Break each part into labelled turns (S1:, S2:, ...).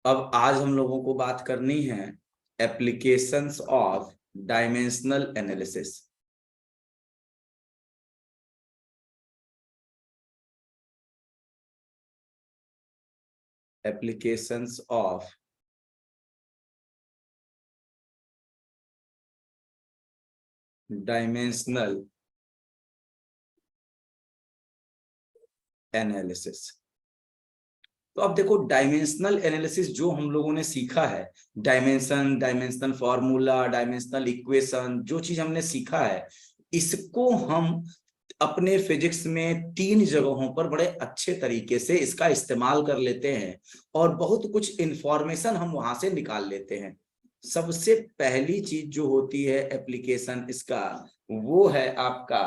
S1: अब आज हम लोगों को बात करनी है applications of dimensional analysis. Applications of dimensional analysis. तो अब देखो, डायमेंशनल एनालिसिस जो हम लोगों ने सीखा है, dimension, dimensional formula, dimensional equation, जो चीज हमने सीखा है, इसको हम अपने फिजिक्स में 3 जगहों पर बड़े अच्छे तरीके से इसका इस्तेमाल कर लेते हैं और बहुत कुछ इंफॉर्मेशन हम वहां से निकाल लेते हैं। सबसे पहली चीज जो होती है एप्लीकेशन इसका, वो है आपका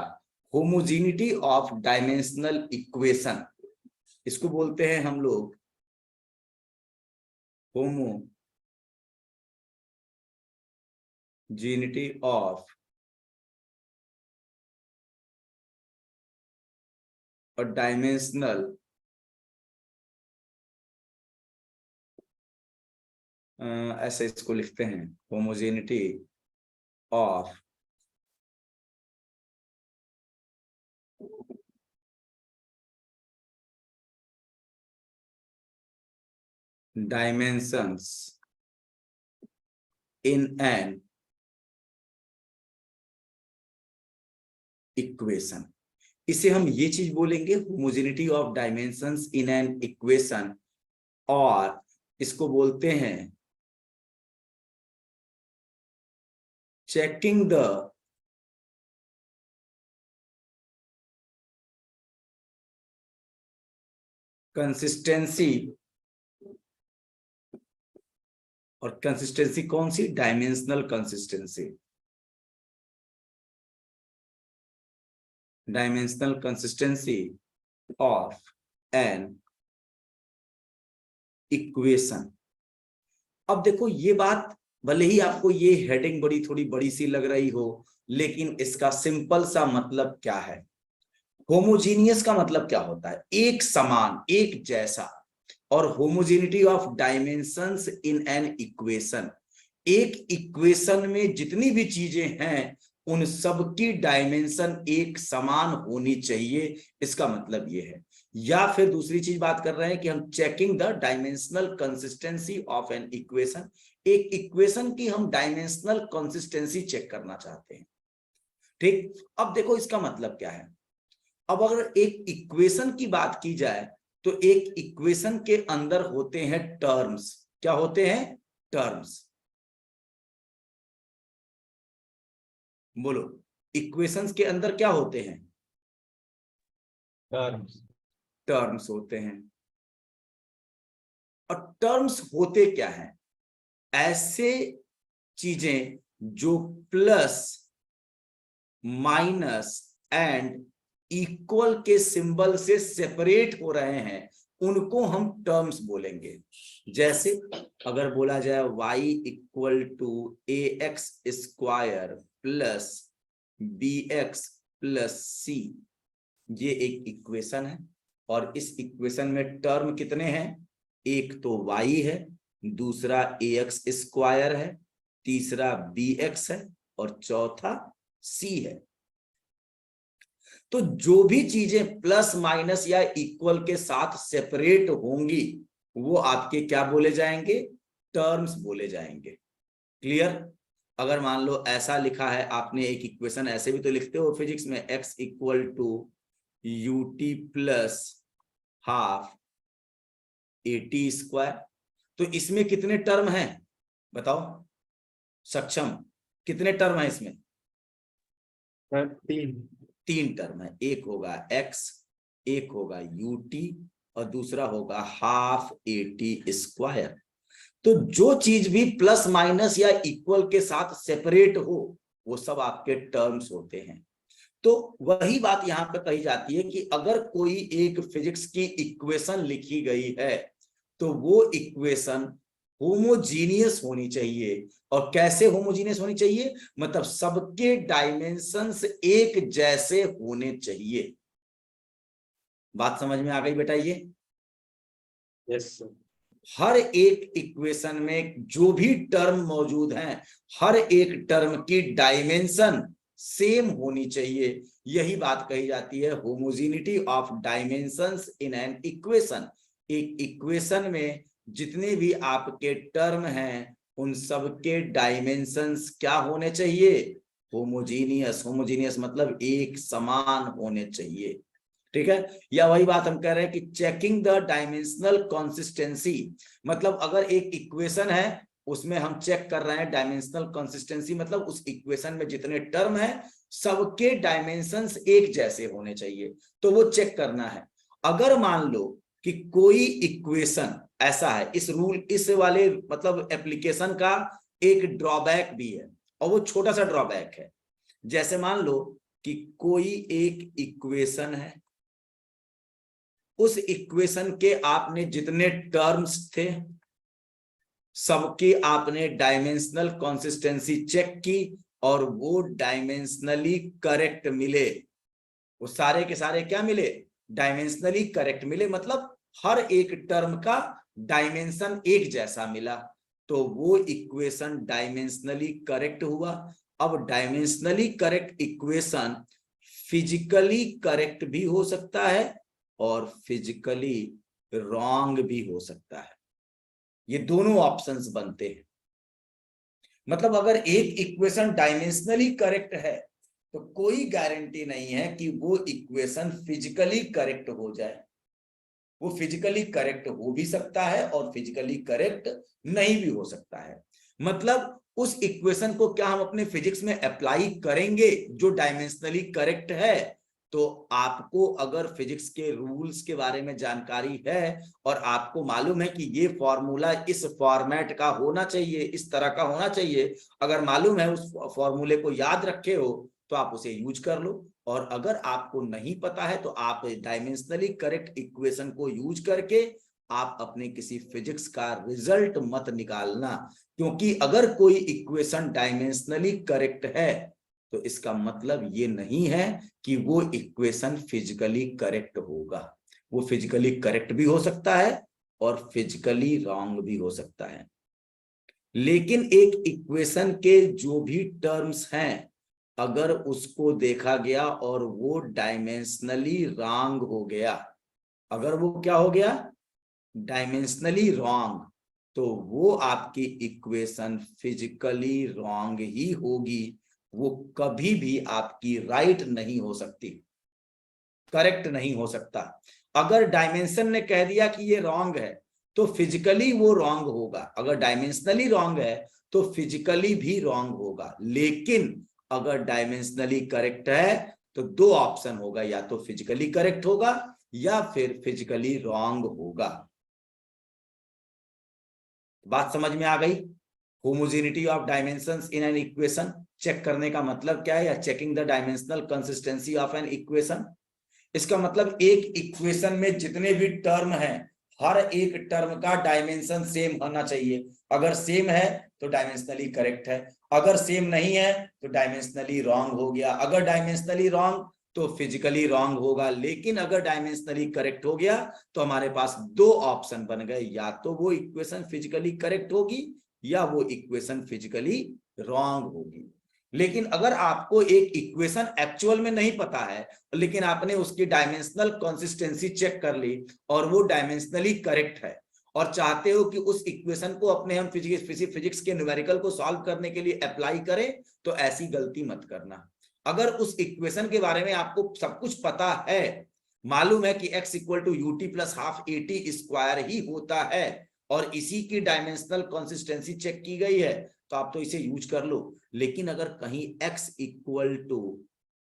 S1: होमोजेनिटी ऑफ डायमेंशनल इक्वेशन। इसको बोलते हैं हम लोग होमोजेनिटी ऑफ और डायमेंशनल ऐसे इसको लिखते हैं, homogeneity of dimensions in an equation. इसे हम ये चीज बोलेंगे homogeneity of dimensions in an equation, और इसको बोलते हैं चेकिंग द कंसिस्टेंसी। और कंसिस्टेंसी कौन सी? Dimensional consistency. Dimensional consistency of an equation. अब देखो, ये बात भले ही आपको ये हेडिंग थोड़ी बड़ी सी लग रही हो, लेकिन इसका सिंपल सा मतलब क्या है? होमोजीनियस का मतलब क्या होता है? एक समान, एक जैसा। और homogeneity of dimensions in an equation, एक इक्वेशन में जितनी भी चीजें हैं उन सब की डायमेंशन एक समान होनी चाहिए, इसका मतलब ये है। या फिर दूसरी चीज बात कर रहे हैं कि हम checking the dimensional consistency of an equation, एक इक्वेशन की हम डायमेंशनल कंसिस्टेंसी चेक करना चाहते हैं। ठीक, अब देखो इसका मतलब क्या है। अब अगर एक इक्वेशन की बात की जाए तो एक इक्वेशन के अंदर होते हैं टर्म्स। क्या होते हैं? टर्म्स। बोलो, इक्वेशंस के अंदर क्या होते हैं?
S2: टर्म्स।
S1: टर्म्स होते हैं। और टर्म्स होते क्या हैं? ऐसे चीजें जो प्लस, माइनस एंड इक्वल के सिंबल से सेपरेट हो रहे हैं, उनको हम टर्म्स बोलेंगे। जैसे अगर बोला जाए y equal to ax square plus bx plus c, ये एक इक्वेशन है। और इस इक्वेशन में टर्म कितने हैं? एक तो y है, दूसरा ax स्क्वायर है, तीसरा bx है, और चौथा c है। तो जो भी चीजें प्लस माइनस या इक्वल के साथ सेपरेट होंगी वो आपके क्या बोले जाएंगे? टर्म्स बोले जाएंगे। क्लियर? अगर मान लो ऐसा लिखा है आपने एक इक्वेशन, ऐसे भी तो लिखते हो फिजिक्स में, x equal to ut plus half at square, तो इसमें कितने टर्म हैं? बताओ सक्षम, कितने टर्म है इसमें? 3 टर्म है। एक होगा x, एक होगा ut, और दूसरा होगा हाफ at स्क्वायर। तो जो चीज भी प्लस माइनस या इक्वल के साथ सेपरेट हो वो सब आपके टर्म्स होते हैं। तो वही बात यहां पर कही जाती है कि अगर कोई एक फिजिक्स की इक्वेशन लिखी गई है तो वो इक्वेशन होमोजीनियस होनी चाहिए। और कैसे होमोजीनियस होनी चाहिए? मतलब सबके डायमेंशंस एक जैसे होने चाहिए। बात समझ में आ गई बेटा? ये
S2: यस सर।
S1: हर एक इक्वेशन में जो भी टर्म मौजूद हैं, हर एक टर्म की डायमेंशन सेम होनी चाहिए। यही बात कही जाती है homogeneity of dimensions in an equation. एक इक्वेशन में जितने भी आपके टर्म हैं उन सबके डायमेंशंस क्या होने चाहिए? होमोजीनियस। होमोजीनियस मतलब एक समान होने चाहिए। ठीक है, या वही बात हम कह रहे हैं कि चेकिंग द डायमेंशनल कंसिस्टेंसी, मतलब अगर एक इक्वेशन है उसमें हम चेक कर रहे हैं डायमेंशनल कंसिस्टेंसी, मतलब उस इक्वेशन में जितने टर्म है सबके डायमेंशंस एक जैसे होने चाहिए, तो वो चेक करना है। अगर मान लो कि कोई इक्वेशन ऐसा है, इस रूल इस वाले मतलब एप्लीकेशन का एक ड्रॉबैक भी है, और वो छोटा सा ड्रॉबैक है। जैसे मान लो कि कोई एक इक्वेशन है, उस इक्वेशन के आपने जितने टर्म्स थे सबकी आपने डायमेंशनल कंसिस्टेंसी चेक की और वो डायमेंशनली करेक्ट मिले। वो सारे के सारे क्या मिले? डायमेंशनली करेक्ट मिले, मतलब हर एक टर्म का डायमेंशन एक जैसा मिला, तो वो इक्वेशन डायमेंशनली करेक्ट हुआ। अब dimensionally correct equation physically correct भी हो सकता है और फिजिकली रॉन्ग भी हो सकता है। ये दोनों ऑप्शंस बनते हैं। मतलब अगर एक इक्वेशन डायमेंशनली करेक्ट है तो कोई गारंटी नहीं है कि वो इक्वेशन फिजिकली करेक्ट हो जाए। वो फिजिकली करेक्ट हो भी सकता है और फिजिकली करेक्ट नहीं भी हो सकता है। मतलब उस इक्वेशन को क्या हम अपने फिजिक्स में अप्लाई करेंगे जो डायमेंशनली करेक्ट है? तो आपको अगर फिजिक्स के रूल्स के बारे में जानकारी है और आपको मालूम है कि ये फॉर्मूला इस फॉर्मेट का होना चाहिए, इस तरह का होना चाहिए, अगर मालूम है, उस फॉर्मूले को याद रखे हो, तो आप उसे यूज कर लो। और अगर आपको नहीं पता है तो आप डायमेंशनली करेक्ट इक्वेशन को यूज करके आप अपने किसी फिजिक्स का रिजल्ट मत निकालना, क्योंकि अगर कोई इक्वेशन डायमेंशनली करेक्ट है तो इसका मतलब ये नहीं है कि वो इक्वेशन फिजिकली करेक्ट होगा। वो फिजिकली करेक्ट भी हो सकता है और फिजिकली रॉन्ग भी हो सकता है। लेकिन एक इक्वेशन के जो भी टर्म्स हैं, अगर उसको देखा गया और वो डायमेंशनली रॉन्ग हो गया, अगर वो क्या हो गया? डायमेंशनली रॉन्ग, तो वो आपकी इक्वेशन फिजिकली रॉन्ग ही होगी। वो कभी भी आपकी राइट नहीं हो सकती, करेक्ट नहीं हो सकता। अगर डायमेंशन ने कह दिया कि ये रॉन्ग है तो फिजिकली वो रॉन्ग होगा। अगर डायमेंशनली रॉन्ग है तो फिजिकली भी रॉन्ग होगा। लेकिन अगर डायमेंशनली करेक्ट है तो दो ऑप्शन होगा, या तो फिजिकली करेक्ट होगा या फिर फिजिकली रॉन्ग होगा। बात समझ में आ गई? Homogeneity of dimensions in an equation check करने का मतलब क्या है, या checking the dimensional consistency of an equation. इसका मतलब एक इक्वेशन में जितने भी टर्म हैं हर एक टर्म का डायमेंशन सेम होना चाहिए। अगर सेम है तो डायमेंशनली करेक्ट है, अगर सेम नहीं है तो डायमेंशनली रॉन्ग हो गया, अगर डायमेंशनली रॉन्ग तो फिजिकली रॉन्ग होगा। लेकिन अगर डायमेंशनली करेक्ट हो गया तो हमारे पास दो ऑप्शन बन गए, या तो वो इक्वेशन फिजिकली करेक्ट होगी या वो इक्वेशन फिजिकली रॉन्ग होगी। लेकिन अगर आपको एक इक्वेशन एक्चुअल में नहीं पता है लेकिन आपने उसकी डायमेंशनल कंसिस्टेंसी चेक कर ली और वो डायमेंशनली करेक्ट है, और चाहते हो कि उस इक्वेशन को अपने हम फिजिक्स के न्यूमेरिकल को सॉल्व करने के लिए अप्लाई करें, तो ऐसी गलती मत करना। अगर उस इक्वेशन के बारे में आपको सब कुछ पता है, मालूम है कि x equal to UT plus half a t square ही होता है और इसी की डायमेंशनल कंसिस्टेंसी चेक की गई है, तो आप तो इसे यूज कर लो। लेकिन अगर कहीं x equal to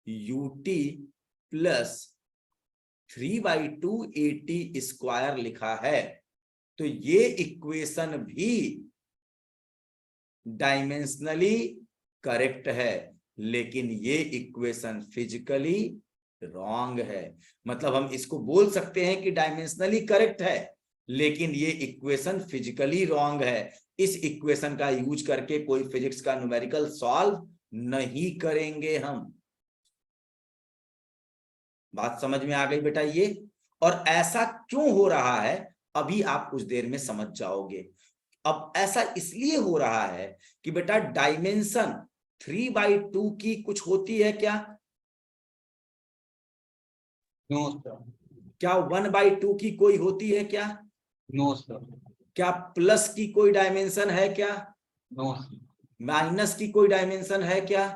S1: UT plus 3/2 AT square लिखा है तो ये इक्वेशन भी डायमेंशनली करेक्ट है, लेकिन ये इक्वेशन फिजिकली रॉन्ग है। मतलब हम इसको बोल सकते हैं कि डायमेंशनली करेक्ट है लेकिन ये इक्वेशन फिजिकली रॉन्ग है। इस इक्वेशन का यूज करके कोई फिजिक्स का न्यूमेरिकल सॉल्व नहीं करेंगे हम। बात समझ में आ गई बेटा? ये और ऐसा क्यों हो रहा है? अभी आप कुछ देर में समझ जाओगे। अब ऐसा इसलिए हो रहा है कि बेटा डायमेंशन 3/2 की कुछ होती है क्या?
S2: No sir.
S1: क्या 1/2 की कोई होती है क्या?
S2: No sir.
S1: क्या प्लस की कोई डायमेंशन है क्या?
S2: No sir.
S1: माइनस की कोई डायमेंशन है क्या?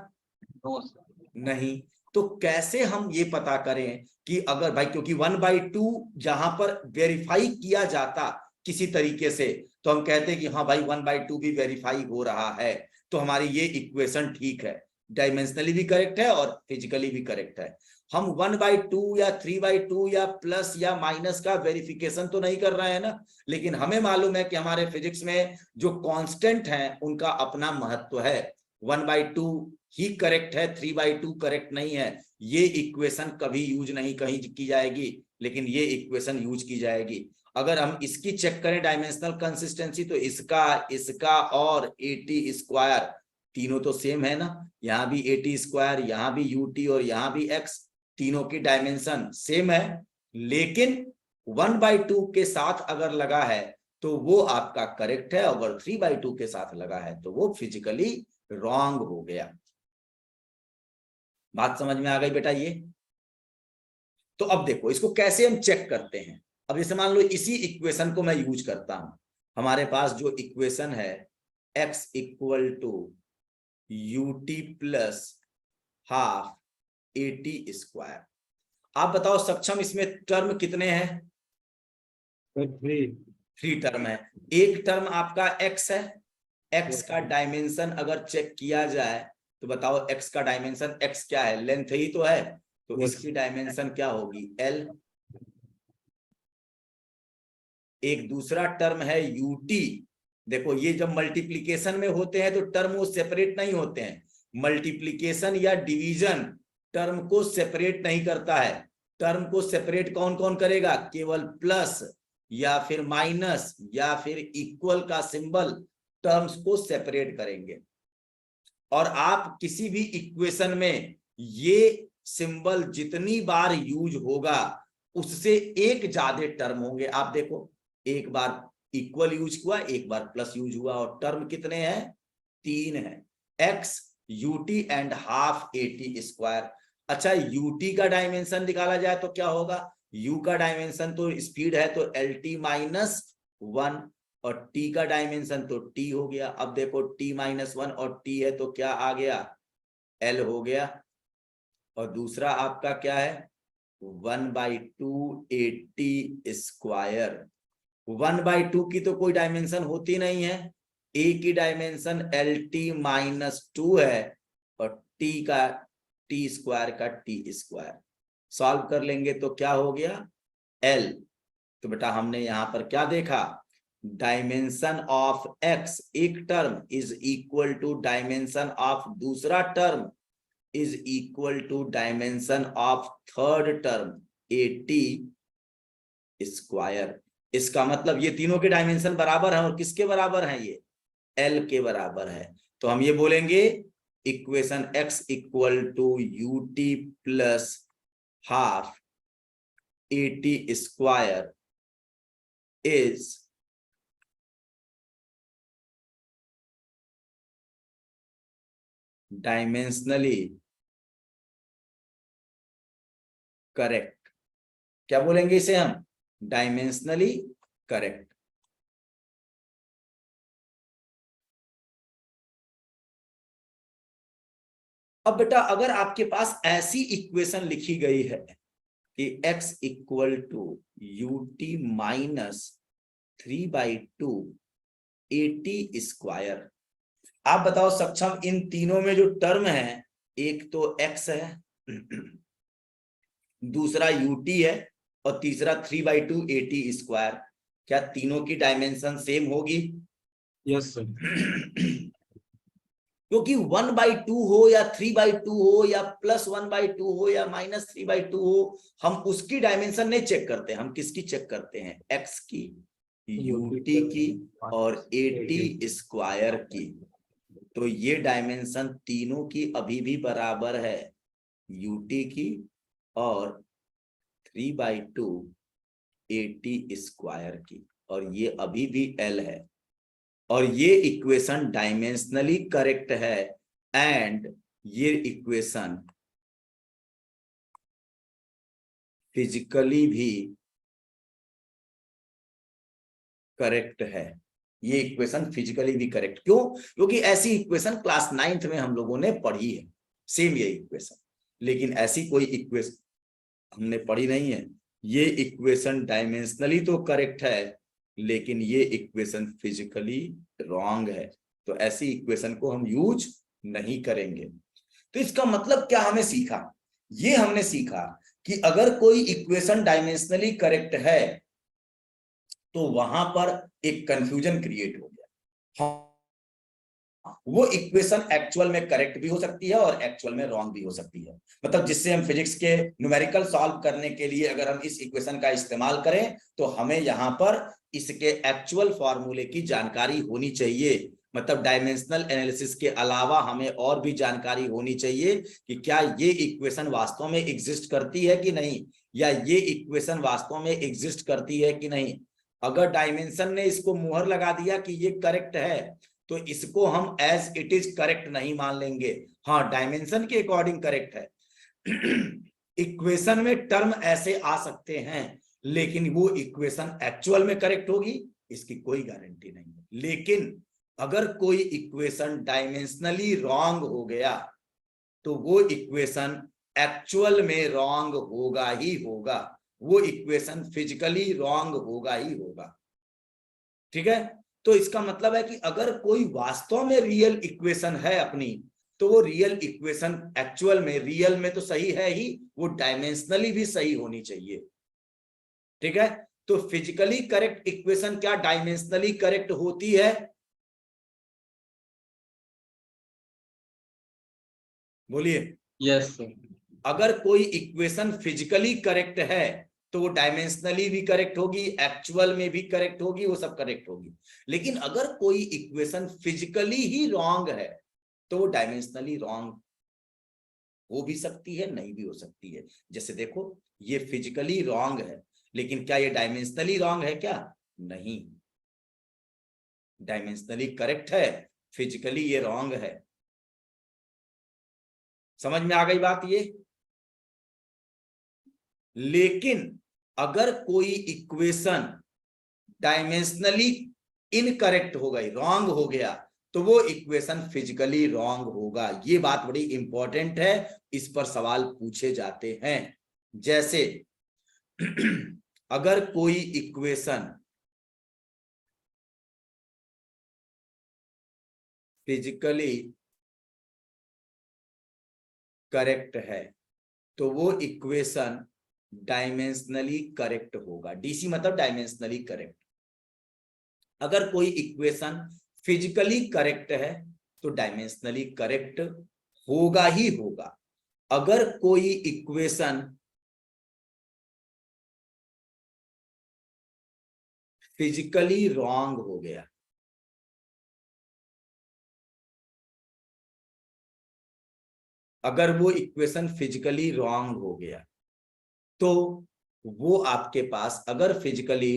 S2: No sir.
S1: नहीं। तो कैसे हम ये पता करें कि अगर भाई, क्योंकि 1/2 जहां पर वेरीफाई किया जाता किसी तरीके से, तो हम कहते हैं कि हाँ भाई 1/2 भी वेरीफाई हो रहा है, तो हमारी ये इक्वेशन ठीक है, डायमेंशनली भी करेक्ट है और फिजिकली भी करेक्ट है। हम 1/2 या 3/2 या प्लस या माइनस का वेरिफिकेशन तो नहीं कर रहे हैं ना, लेकिन हमें मालूम है कि हमारे फिजिक्स में जो कांस्टेंट हैं उनका अपना महत्व है। 1/2 ही करेक्ट है, 3/2 करेक्ट नहीं है। ये इक्वेशन कभी यूज नहीं कहीं की जाएगी, लेकिन ये इक्वेशन यूज की जाएगी। अगर हम इसकी चेक करें डायमेंशनल कंसिस्टेंसी, तो इसका इसका और AT² तीनों तो सेम है ना, यहाँ भी AT², यहाँ भी UT और यहाँ भी X, तीनों की डायमेंशन सेम है। लेकिन 1/2 के साथ अगर लगा है तो वो आपका करेक्ट है, अगर 3/2 के साथ लगा है तो वो फिजिकली रॉन्ग हो गया। बात समझ में आ गई बेटा ये? तो अब देखो इसको कैसे हम चेक करते हैं। अब जैसे मान लो इसी इक्वेशन को मैं यूज करता हूं, हमारे पास जो इक्वेशन है x equal to UT plus half AT²। आप बताओ सक्षम, इसमें टर्म कितने हैं? 3 टर्म है। एक टर्म आपका x है, x का डायमेंशन अगर चेक किया जाए तो बताओ x का डायमेंशन, x क्या है? लेंथ ही तो है, तो इसकी डायमेंशन क्या होगी? L। एक दूसरा टर्म है UT। देखो ये जब मल्टीप्लीकेशन में होते हैं तो टर्म वो सेपरेट नहीं होते हैं। मल्टीप्लीकेशन या डिवीजन टर्म को सेपरेट नहीं करता है। टर्म को सेपरेट कौन कौन करेगा? केवल प्लस या फिर माइनस या फिर इक्वल का सिंबल टर्म्स को सेपरेट करेंगे। और आप किसी भी इक्वेशन में ये सिंबल जितनी बार यूज होगा उससे एक ज्यादा टर्म होंगे। आप देखो, एक बार इक्वल यूज हुआ, एक बार प्लस यूज हुआ, और टर्म कितने हैं? 3 है, x UT and half AT²। अच्छा, UT का डायमेंशन निकाला जाए तो क्या होगा? U का डायमेंशन तो स्पीड है, तो LT-1, और T का डायमेंशन तो T हो गया। अब देखो T-1 और T है तो क्या आ गया? L हो गया। और दूसरा आपका क्या है? 1/2 AT²। 1/2 की तो कोई डायमेंशन होती नहीं है, A की डायमेंशन LT-2 है और T का T² का T²। सॉल्व कर लेंगे तो क्या हो गया? L। तो बेटा हमने यहां पर क्या देखा? डायमेंशन ऑफ x एक term is equal to dimension of दूसरा term is equal to dimension of third term AT²। इसका मतलब ये तीनों के डायमेंशन बराबर हैं, और किसके बराबर हैं? ये L के बराबर है। तो हम ये बोलेंगे equation x equal to UT plus half AT² is dimensionally correct. क्या बोलेंगे इसे हम? Dimensionally correct. अब बेटा अगर आपके पास ऐसी इक्वेशन लिखी गई है कि x equal to UT minus 3/2 AT²। आप बताओ सक्षम, इन तीनों में जो टर्म है, एक तो x है, दूसरा UT है, और तीसरा 3/2 AT²। क्या तीनों की डायमेंशन सेम होगी?
S2: Yes sir.
S1: क्योंकि 1/2 हो या 3/2 हो या +1/2 हो या -3/2 हो, हम उसकी डायमेंशन नहीं चेक करते। हम किसकी चेक करते हैं? x की, UT की और AT² की। तो ये डायमेंशन तीनों की अभी भी बराबर है, UT की और 3/2 80 स्क्वायर की, और ये अभी भी L है, और ये इक्वेशन डायमेंशनली करेक्ट है, एंड ये इक्वेशन फिजिकली भी करेक्ट है। ये इक्वेशन फिजिकली भी करेक्ट, क्यों? क्योंकि ऐसी इक्वेशन क्लास 9th में हम लोगों ने पढ़ी है, सेम ये इक्वेशन, लेकिन ऐसी कोई इक्वेशन हमने पढ़ी नहीं है। ये इक्वेशन डायमेंशनली तो करेक्ट है, लेकिन ये इक्वेशन फिजिकली रॉन्ग है, तो ऐसी इक्वेशन को हम यूज नहीं करेंगे। तो इसका मतलब क्या हमें सीखा? ये हमने सीखा कि अगर कोई इक्वेशन डायमेंशनली करेक्ट है तो वहां पर एक कंफ्यूजन क्रिएट हो गया। वो इक्वेशन एक्चुअल में करेक्ट भी हो सकती है और एक्चुअल में रॉन्ग भी हो सकती है। मतलब जिससे हम फिजिक्स के न्यूमेरिकल सॉल्व करने के लिए अगर हम इस इक्वेशन का इस्तेमाल करें तो हमें यहाँ पर इसके एक्चुअल फॉर्मूले की जानकारी होनी चाहिए। मतलब डायमेंशनल एनालिसिस के अलावा हमें और भी जानकारी होनी चाहिए कि क्या ये इक्वेशन वास्तव में एग्जिस्ट करती है कि नहीं, या ये इक्वेशन वास्तव में एग्जिस्ट करती है कि नहीं। अगर डायमेंशन ने इसको मुहर लगा दिया कि ये करेक्ट है तो इसको हम एज इट इज करेक्ट नहीं मान लेंगे। हाँ, डायमेंशन के अकॉर्डिंग करेक्ट है। इक्वेशन में टर्म ऐसे आ सकते हैं, लेकिन वो इक्वेशन एक्चुअल में करेक्ट होगी इसकी कोई गारंटी नहीं है। लेकिन अगर कोई इक्वेशन डायमेंशनली रॉन्ग हो गया तो वो इक्वेशन एक्चुअल में रॉन्ग होगा ही होगा, वो इक्वेशन फिजिकली रॉन्ग होगा ही होगा। ठीक है, तो इसका मतलब है कि अगर कोई वास्तव में रियल इक्वेशन है अपनी, तो वो रियल इक्वेशन एक्चुअल में रियल में तो सही है ही, वो डायमेंशनली भी सही होनी चाहिए। ठीक है, तो फिजिकली करेक्ट इक्वेशन क्या डायमेंशनली करेक्ट होती है? बोलिए।
S2: Yes sir.
S1: अगर कोई इक्वेशन फिजिकली करेक्ट है तो वो डायमेंशनली भी करेक्ट होगी, एक्चुअल में भी करेक्ट होगी, वो सब करेक्ट होगी। लेकिन अगर कोई इक्वेशन फिजिकली ही रॉन्ग है तो वो डायमेंशनली रॉन्ग हो भी सकती है, नहीं भी हो सकती है। जैसे देखो, ये फिजिकली रॉन्ग है, लेकिन क्या ये डायमेंशनली रॉन्ग है? क्या नहीं, डायमेंशनली करेक्ट है, फिजिकली ये रॉन्ग है। समझ में आ गई बात ये? लेकिन अगर कोई इक्वेशन डायमेंशनली इनकरेक्ट हो गई, रॉन्ग हो गया, तो वो इक्वेशन फिजिकली रॉन्ग होगा। ये बात बड़ी इंपॉर्टेंट है, इस पर सवाल पूछे जाते हैं। जैसे अगर कोई इक्वेशन फिजिकली करेक्ट है तो वो इक्वेशन डायमेंशनली करेक्ट होगा। डीसी मतलब डायमेंशनली करेक्ट। अगर कोई इक्वेशन फिजिकली करेक्ट है तो डायमेंशनली करेक्ट होगा ही होगा। अगर कोई इक्वेशन फिजिकली रॉन्ग हो गया, अगर वो इक्वेशन फिजिकली रॉन्ग हो गया तो वो आपके पास, अगर फिजिकली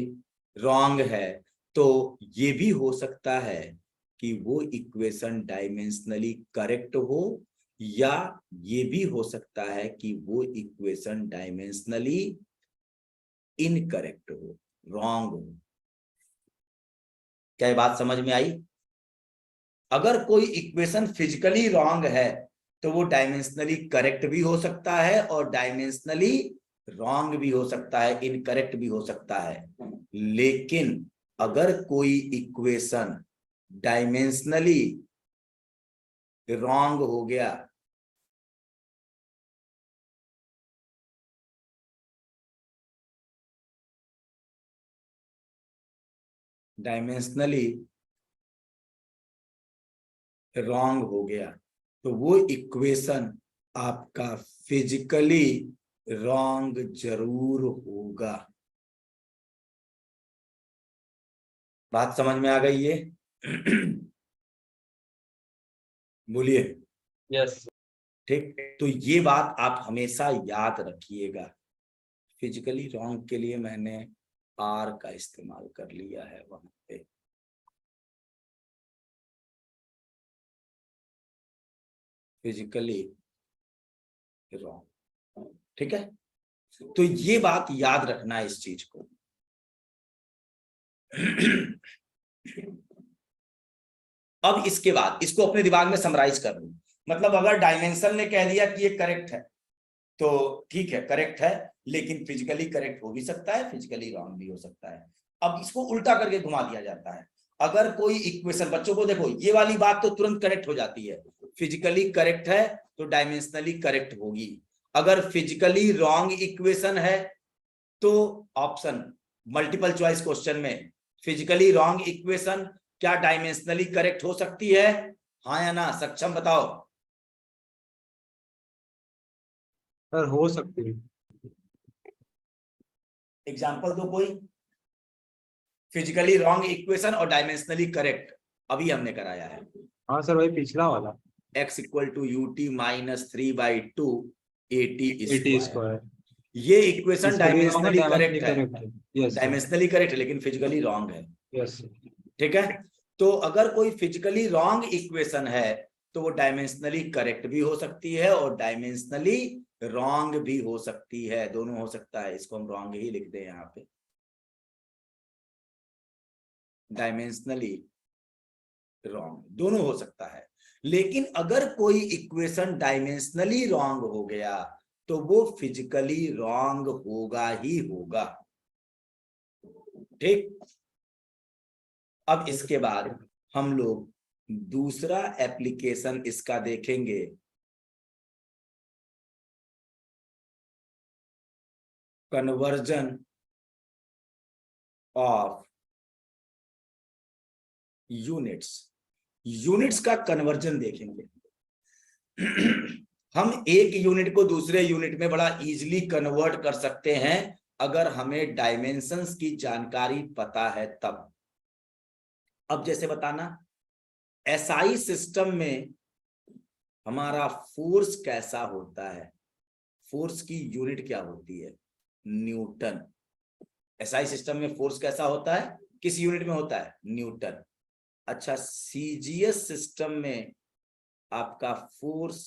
S1: रॉन्ग है तो ये भी हो सकता है कि वो इक्वेशन डायमेंशनली करेक्ट हो, या ये भी हो सकता है कि वो इक्वेशन डायमेंशनली इनकरेक्ट हो, रॉन्ग हो। क्या ये बात समझ में आई? अगर कोई इक्वेशन फिजिकली रॉन्ग है तो वो डायमेंशनली करेक्ट भी हो सकता है और डायमेंशनली रॉन्ग भी हो सकता है, इनकरेक्ट भी हो सकता है। लेकिन अगर कोई इक्वेशन डायमेंशनली रॉन्ग हो गया डायमेंशनली रॉन्ग हो गया तो वो इक्वेशन आपका फिजिकली रॉन्ग जरूर होगा। बात समझ में आ गई ये? बोलिए।
S2: यस।
S1: ठीक, तो ये बात आप हमेशा याद रखिएगा। फिजिकली रॉन्ग के लिए मैंने आर का इस्तेमाल कर लिया है वहां पे। फिजिकली रॉन्ग, ठीक है। तो ये बात याद रखना है इस चीज को। अब इसके बाद इसको अपने दिमाग में समराइज कर लूं। मतलब अगर डायमेंशन ने कह दिया कि ये करेक्ट है तो ठीक है, करेक्ट है, लेकिन फिजिकली करेक्ट हो भी सकता है, फिजिकली रॉन्ग भी हो सकता है। अब इसको उल्टा करके घुमा दिया जाता है। अगर कोई इक्वेशन, बच्चों को देखो, ये वाली बात तो तुरंत करेक्ट हो जाती है, फिजिकली करेक्ट है तो डायमेंशनली करेक्ट होगी। अगर फिजिकली रॉन्ग इक्वेशन है तो ऑप्शन मल्टीपल चॉइस क्वेश्चन में फिजिकली रॉन्ग इक्वेशन क्या डायमेंशनली करेक्ट हो सकती है? हाँ या ना, सक्षम बताओ।
S2: सर हो सकती है।
S1: एग्जाम्पल दो कोई। फिजिकली रॉन्ग इक्वेशन और डायमेंशनली करेक्ट अभी हमने कराया है।
S2: हाँ सर, वही पिछला वाला
S1: x equal to ut minus 3/2 AT
S2: AT
S1: square.
S2: Square.
S1: ये इक्वेशन डायमेंशनली करेक्ट है,
S2: यस सर।
S1: डायमेंशनली करेक्ट है लेकिन फिजिकली रॉन्ग है,
S2: यस
S1: ठीक है। तो अगर कोई फिजिकली रॉन्ग इक्वेशन है तो वो डायमेंशनली करेक्ट भी हो सकती है और डायमेंशनली रॉन्ग भी हो सकती है, दोनों हो सकता है। इसको हम रॉन्ग ही लिख दें यहाँ पे, डायमेंशनली रॉन्ग दोनों हो सकता है। लेकिन अगर कोई इक्वेशन डायमेंशनली रॉन्ग हो गया तो वो फिजिकली रॉन्ग होगा ही होगा, ठीक। अब इसके बाद हम लोग दूसरा एप्लीकेशन इसका देखेंगे, कन्वर्जन ऑफ यूनिट्स। यूनिट्स का कन्वर्जन देखेंगे। हम एक यूनिट को दूसरे यूनिट में बड़ा इजीली कन्वर्ट कर सकते हैं अगर हमें डायमेंशंस की जानकारी पता है तब। अब जैसे बताना, एसआई सिस्टम में हमारा फोर्स कैसा होता है, फोर्स की यूनिट क्या होती है? न्यूटन। एसआई सिस्टम में फोर्स कैसा होता है, किस यूनिट में होता है? न्यूटन। अच्छा, सीजीएस सिस्टम में आपका फोर्स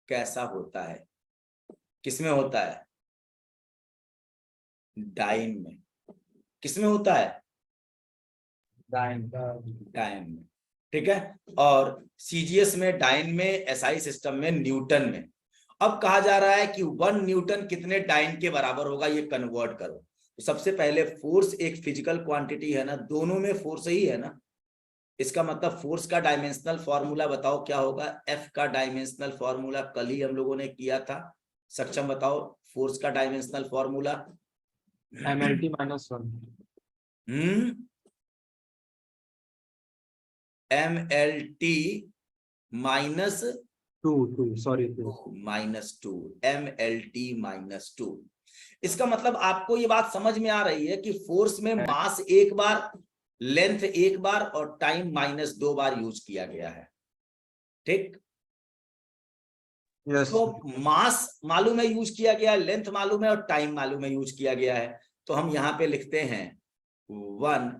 S1: कैसा होता है, किसमें होता है? डाइन में। किसमें होता है? डाइन में, ठीक है। और सीजीएस में, डाइन में, एसआई सिस्टम में न्यूटन में। अब कहा जा रहा है कि 1 न्यूटन कितने डाइन के बराबर होगा, ये कन्वर्ट करो। तो सबसे पहले फोर्स एक फिजिकल क्वांटिटी है ना, दोनों में फोर्स ही है ना। इसका मतलब फोर्स का डायमेंशनल फॉर्मूला बताओ क्या होगा? एफ का डायमेंशनल फॉर्मूला कल ही हम लोगों ने किया था। सक्षम बताओ फोर्स का dimensional formula.
S2: MLT -1।
S1: MLT minus
S2: two sorry two.
S1: -2, MLT -2। इसका मतलब आपको ये बात समझ में आ रही है कि फोर्स में मास एक बार, लेंथ एक बार और टाइम -2 बार यूज किया गया है, ठीक।
S2: यस।
S1: तो मास मालूम है यूज किया गया, लेंथ मालूम है और टाइम मालूम है यूज किया गया है। तो हम यहां पे लिखते हैं 1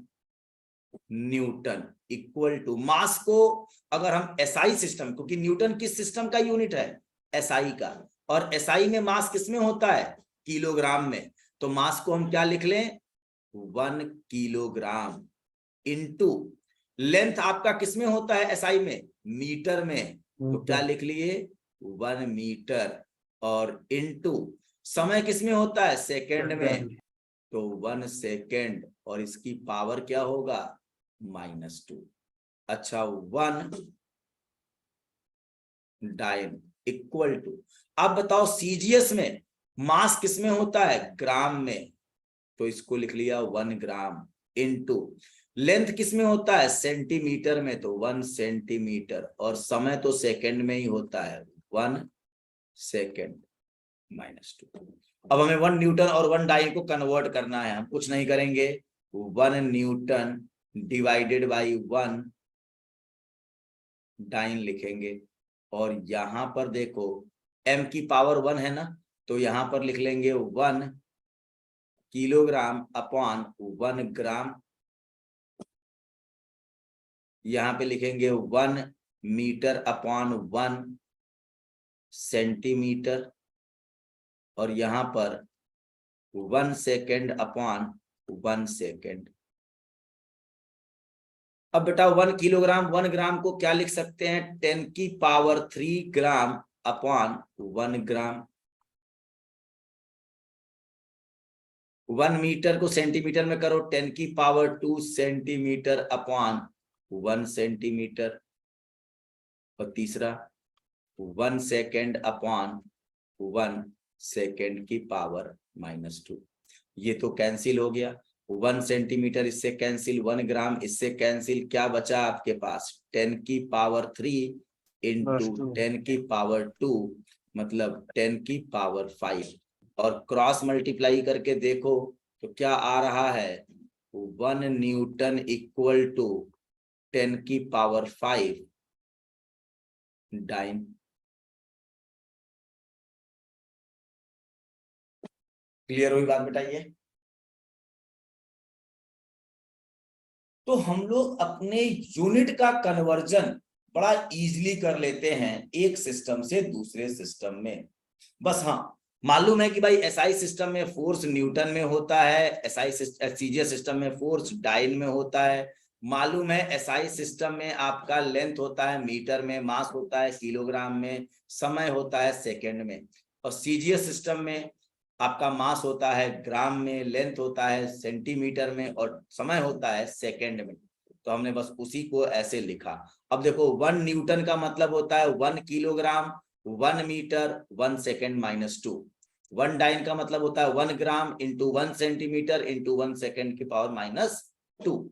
S1: न्यूटन इक्वल टू, मास को अगर हम एसआई सिस्टम, क्योंकि न्यूटन किस सिस्टम का यूनिट है? एसआई का। और एसआई में मास किस में होता है? किलोग्राम में। तो मास को हम क्या लिख लें? 1 किलोग्राम इंटू लेंथ आपका किस में होता है एसआई में? मीटर में। तो क्या लिख लिए? 1 मीटर। और इंटू समय किस में होता है? सेकंड में। तो 1 सेकंड और इसकी पावर क्या होगा? -2। अच्छा, 1 डाइन इक्वल टू, अब बताओ सीजीएस में मास किस में होता है? ग्राम में। तो इसको लिख लिया 1 ग्राम इंटू लेंथ किस में होता है? सेंटीमीटर में। तो 1 सेंटीमीटर और समय तो सेकंड में ही होता है, 1 सेकंड -2। अब हमें 1 न्यूटन और 1 डाइन को कन्वर्ट करना है। हम कुछ नहीं करेंगे, 1 न्यूटन डिवाइडेड बाई 1 डाइन लिखेंगे। और यहां पर देखो m की पावर 1 है ना, तो यहां पर लिख लेंगे 1 किलोग्राम अपॉन 1 ग्राम, यहां पे लिखेंगे 1 मीटर अपॉन 1 सेंटीमीटर, और यहां पर 1 सेकेंड अपॉन 1 सेकेंड। अब बेटा 1 किलोग्राम 1 ग्राम को क्या लिख सकते हैं, 10 की पावर 3 ग्राम अपॉन 1 ग्राम। 1 मीटर को सेंटीमीटर में करो, 10 की पावर 2 सेंटीमीटर अपॉन 1 सेंटीमीटर। और तीसरा 1 सेकेंड अपॉन 1 सेकेंड की पावर -2। ये तो कैंसिल हो गया, 1 सेंटीमीटर इससे कैंसिल, 1 ग्राम इससे कैंसिल, क्या बचा आपके पास 10 की पावर 3 इंटू 10 की पावर 2 मतलब 10 की पावर 5, और क्रॉस मल्टीप्लाई करके देखो तो क्या आ रहा है, 1 न्यूटन इक्वल टू 10 की पावर 5 डाइन। क्लियर हुई बात बेटा ये? तो हम लोग अपने यूनिट का कन्वर्जन बड़ा इजीली कर लेते हैं एक सिस्टम से दूसरे सिस्टम में। बस हाँ, मालूम है कि भाई एसआई सिस्टम में फोर्स न्यूटन में होता है, सीजीएस सिस्टम में फोर्स डाइन में होता है। मालूम है एसआई सिस्टम में आपका लेंथ होता है मीटर में, मास होता है किलोग्राम में, समय होता है सेकंड में। और सीजीएस सिस्टम में आपका मास होता है ग्राम में, लेंथ होता है सेंटीमीटर में, और समय होता है सेकंड में। तो हमने बस उसी को ऐसे लिखा। अब देखो 1 न्यूटन का मतलब होता है 1 किलोग्राम, 1 मीटर 1 सेकेंड -2। 1 डाइन का मतलब होता है 1 gram into 1 centimetre into 1 second की पावर -2।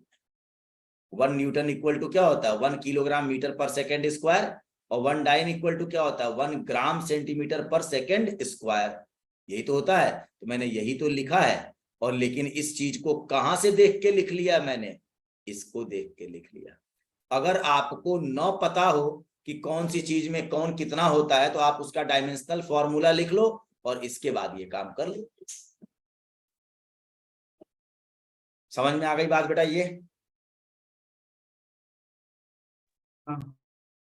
S1: 1 न्यूटन इक्वल टू क्या होता है 1 किलोग्राम मीटर पर सेकेंड स्क्वायर, और 1 डाइन इक्वल टू क्या होता है 1 ग्राम सेंटीमीटर पर सेकेंड स्क्वायर। यही तो होता है, तो मैंने यही तो लिखा है। और लेकिन इस चीज को कहां से देख के लिख लिया मैंने, इसको देख के लिख लिया। अगर आपको न पता हो कि कौन सी चीज में कौन कितना होता है, तो आप उसका डायमेंशनल फॉर्मूला लिख लो और इसके बाद ये काम कर लो। समझ में आ गई बात बेटा ये?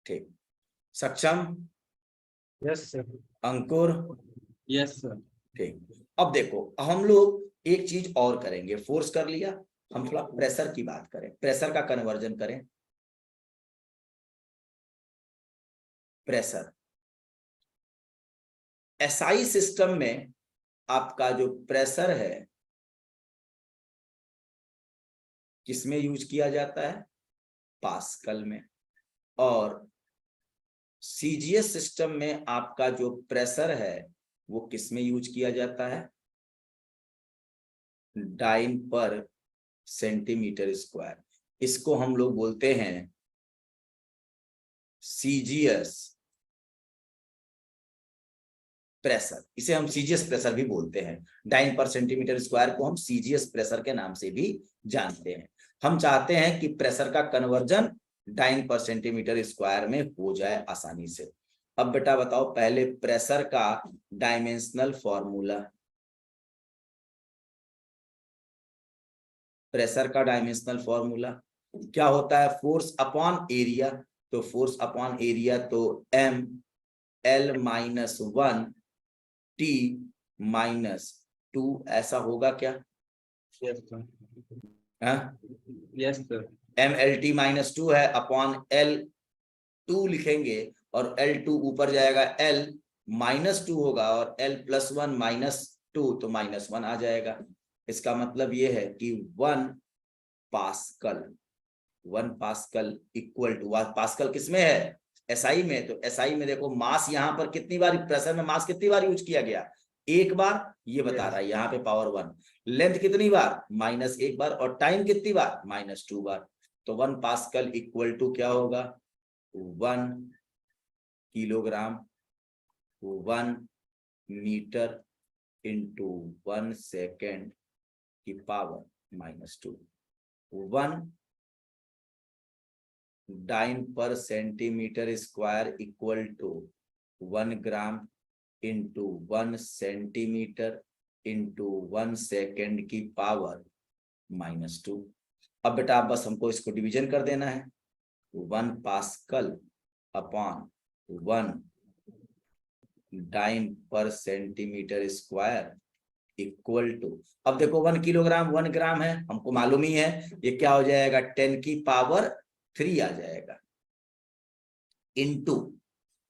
S1: ठीक, Saksham?
S2: Yes sir.
S1: Ankur?
S2: Yes sir.
S1: ठीक। अब देखो हम लोग एक चीज और करेंगे, फोर्स कर लिया, हम थोड़ा प्रेशर की बात करें, प्रेशर का कन्वर्जन करें। प्रेशर एसआई सिस्टम में आपका जो प्रेशर है किसमें यूज किया जाता है, पास्कल में। और सीजीएस सिस्टम में आपका जो प्रेशर है वो किसमें यूज किया जाता है, डाइन पर सेंटीमीटर स्क्वायर। इसको हम लोग बोलते हैं सीजीएस प्रेशर, इसे हम सीजीएस प्रेशर भी बोलते हैं। डाइन पर सेंटीमीटर स्क्वायर को हम सीजीएस प्रेशर के नाम से भी जानते हैं। हम चाहते हैं कि प्रेशर का कन्वर्जन डाइन पर सेंटीमीटर स्क्वायर में हो जाए आसानी से। अब बेटा बताओ पहले प्रेशर का डायमेंशनल फॉर्मूला। प्रेशर का डायमेंशनल फॉर्मूला क्या होता है, फोर्स अपॉन एरिया। तो फोर्स अपॉन एरिया तो m L-1 T-2 ऐसा होगा क्या?
S2: Yes sir.
S1: हाँ,
S2: यस सर।
S1: mLT-2 है अपॉन L2 लिखेंगे, और L2 ऊपर जाएगा L-2 होगा, और L+1 -2 तो -1 आ जाएगा। इसका मतलब ये है कि 1 pascal, 1 pascal equal to, pascal किसमें है, एसआई में। तो एसआई में देखो मास यहाँ पर कितनी बार, प्रेशर में मास कितनी बार यूज किया गया, एक बार, ये बता रहा है यहाँ पे पावर 1। लेंथ कितनी बार, -1 बार, और टाइम कितनी बार, -2 बार। तो 1 पास्कल इक्वल टू क्या होगा, 1 किलोग्राम 1 मीटर इंटू 1 सेकेंड की पावर -2। 1 डाइन पर centimetre square equal to 1 gram into 1 centimetre into 1 second की पावर -2। अब बेटा बस हमको इसको डिवीजन कर देना है, 1 पास्कल अपॉन 1 डाइन पर सेंटीमीटर स्क्वायर इक्वल टू, अब देखो 1 किलोग्राम 1 ग्राम है, हमको मालूम ही है, ये क्या हो जाएगा 10 की पावर 3 आ जाएगा, इंटू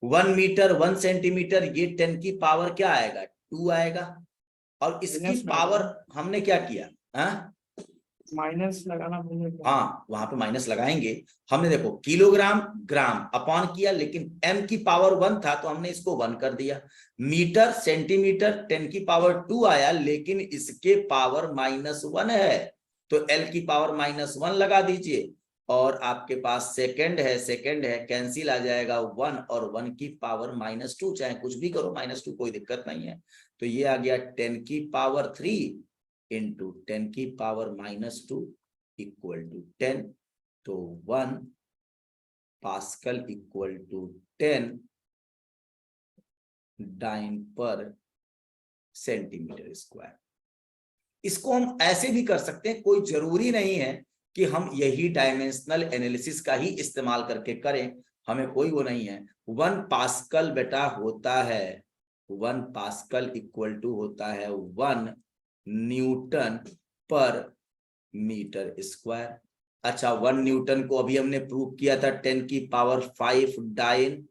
S1: 1 मीटर 1 सेंटीमीटर, ये 10 की पावर क्या आएगा 2 आएगा, और इसकी पावर हमने क्या किया,
S2: माइनस लगाना भूलेगा।
S1: हाँ वहां पे माइनस लगाएंगे। हमने देखो किलोग्राम ग्राम अपॉन किया, लेकिन m की पावर 1 था तो हमने इसको 1 कर दिया, मीटर सेंटीमीटर 10 की पावर 2 आया, लेकिन इसके पावर -1 है तो l की पावर -1 लगा दीजिए, और आपके पास सेकंड है कैंसिल आ जाएगा 1 और 1 की पावर -2, चाहे कुछ भी करो -2 कोई दिक्कत नहीं है, तो ये आ गया 10 की पावर 3 इंटू 10 की पावर -2 इक्वल टू 10, तो 1 पास्कल इक्वल टू 10 डाइन पर सेंटीमीटर स्क्वायर। इसको हम ऐसे भी कर सकते हैं, कोई जरूरी नहीं है कि हम यही डायमेंशनल एनालिसिस का ही इस्तेमाल करके करें, हमें कोई वो नहीं है। 1 पास्कल बेटा होता है, 1 पास्कल इक्वल टू होता है 1 न्यूटन पर मीटर स्क्वायर। अच्छा 1 न्यूटन को अभी हमने प्रूव किया था 10 की पावर 5 डाइन,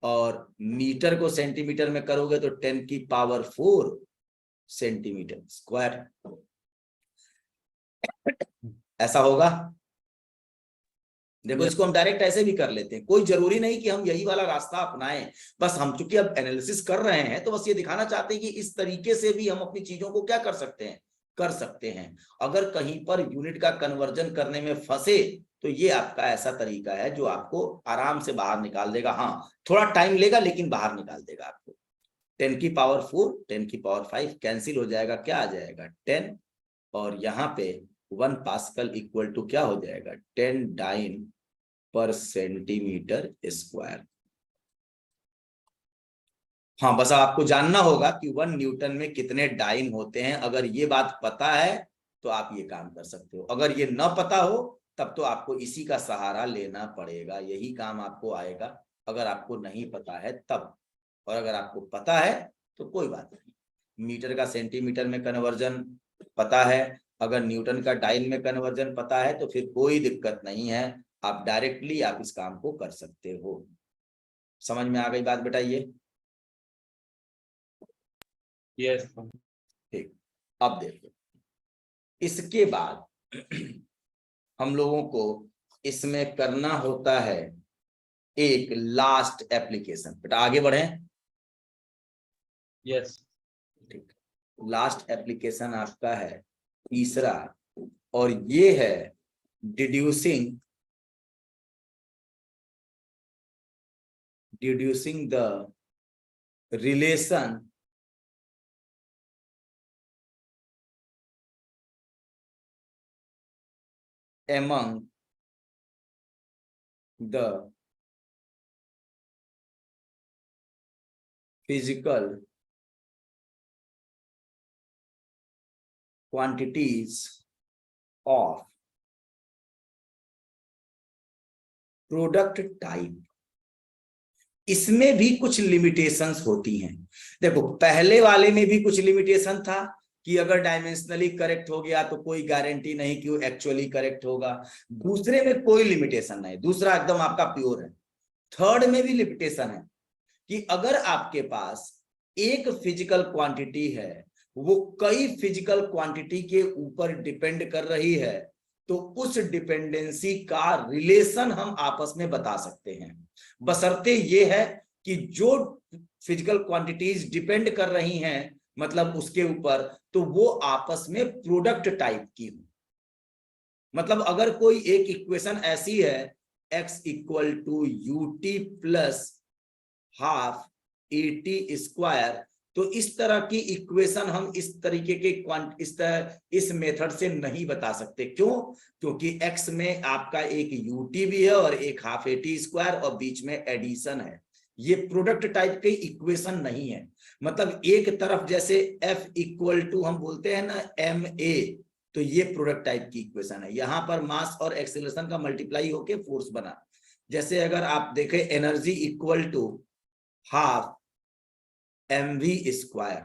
S1: और मीटर को सेंटीमीटर में करोगे तो 10 की पावर 4 सेंटीमीटर स्क्वायर, ऐसा होगा। देखो इसको हम डायरेक्ट ऐसे भी कर लेते हैं, कोई जरूरी नहीं कि हम यही वाला रास्ता अपनाएं, बस हम चूंकि अब एनालिसिस कर रहे हैं तो बस ये दिखाना चाहते हैं कि इस तरीके से भी हम अपनी चीजों को क्या कर सकते हैं। अगर कहीं पर यूनिट का कन्वर्जन करने में फंसे तो ये आपका ऐसा तरीका है जो आपको आराम से बाहर निकाल देगा, हाँ थोड़ा टाइम लेगा लेकिन बाहर निकाल देगा आपको। 10 की पावर 4 10 की पावर 5 कैंसिल हो जाएगा, क्या आ जाएगा 10, और यहाँ पे 1 पास्कल इक्वल टू क्या हो जाएगा 10 डाइन पर सेंटीमीटर स्क्वायर। हाँ बस आपको जानना होगा कि 1 न्यूटन में कितने डाइन होते हैं, अगर ये बात पता है तो आप ये काम कर सकते हो, अगर ये न पता हो तब तो आपको इसी का सहारा लेना पड़ेगा, यही काम आपको आएगा अगर आपको नहीं पता है तब, और अगर आपको पता है तो कोई बात नहीं। मीटर का सेंटीमीटर में कन्वर्जन पता है, अगर न्यूटन का डाइन में कन्वर्जन पता है तो फिर कोई दिक्कत नहीं है, आप डायरेक्टली आप इस काम को कर सकते हो। समझ में आ गई बात बेटा ये?
S2: यस
S1: ठीक, अब देखो इसके बाद हम लोगों को इसमें करना होता है एक लास्ट एप्लीकेशन, बेटा आगे बढ़े।
S2: यस
S1: ठीक, लास्ट एप्लीकेशन आपका है तीसरा, और ये है deducing the relation among the physical quantities of product type. इसमें भी कुछ लिमिटेशंस होती हैं। देखो पहले वाले में भी कुछ लिमिटेशन था कि अगर डायमेंशनली करेक्ट हो गया तो कोई गारंटी नहीं कि वो एक्चुअली करेक्ट होगा, दूसरे में कोई लिमिटेशन नहीं, दूसरा एकदम आपका प्योर है। थर्ड में भी लिमिटेशन है कि अगर आपके पास एक फिजिकल क्वांटिटी है वो कई फिजिकल क्वांटिटी के ऊपर डिपेंड कर रही है तो उस डिपेंडेंसी का रिलेशन हम आपस में बता सकते हैं, बशर्ते ये है कि जो फिजिकल क्वांटिटीज डिपेंड कर रही हैं मतलब उसके ऊपर, तो वो आपस में प्रोडक्ट टाइप की हो। मतलब अगर कोई एक इक्वेशन ऐसी है x equal to ut plus half at square, तो इस तरह की इक्वेशन हम इस तरीके के इस मेथड से नहीं बता सकते। क्यों? क्योंकि x में आपका एक ut भी है और एक हाफ at स्क्वायर और बीच में एडिशन है, ये प्रोडक्ट टाइप की इक्वेशन नहीं है। मतलब एक तरफ जैसे F इक्वल टू हम बोलते हैं ना ma, तो ये प्रोडक्ट टाइप की इक्वेशन है। यहाँ पर मास और एक्सेलरेशन का मल्टीप्लाई होके फोर्स बना। जैसे अगर आप देखें energy equal to half mv square,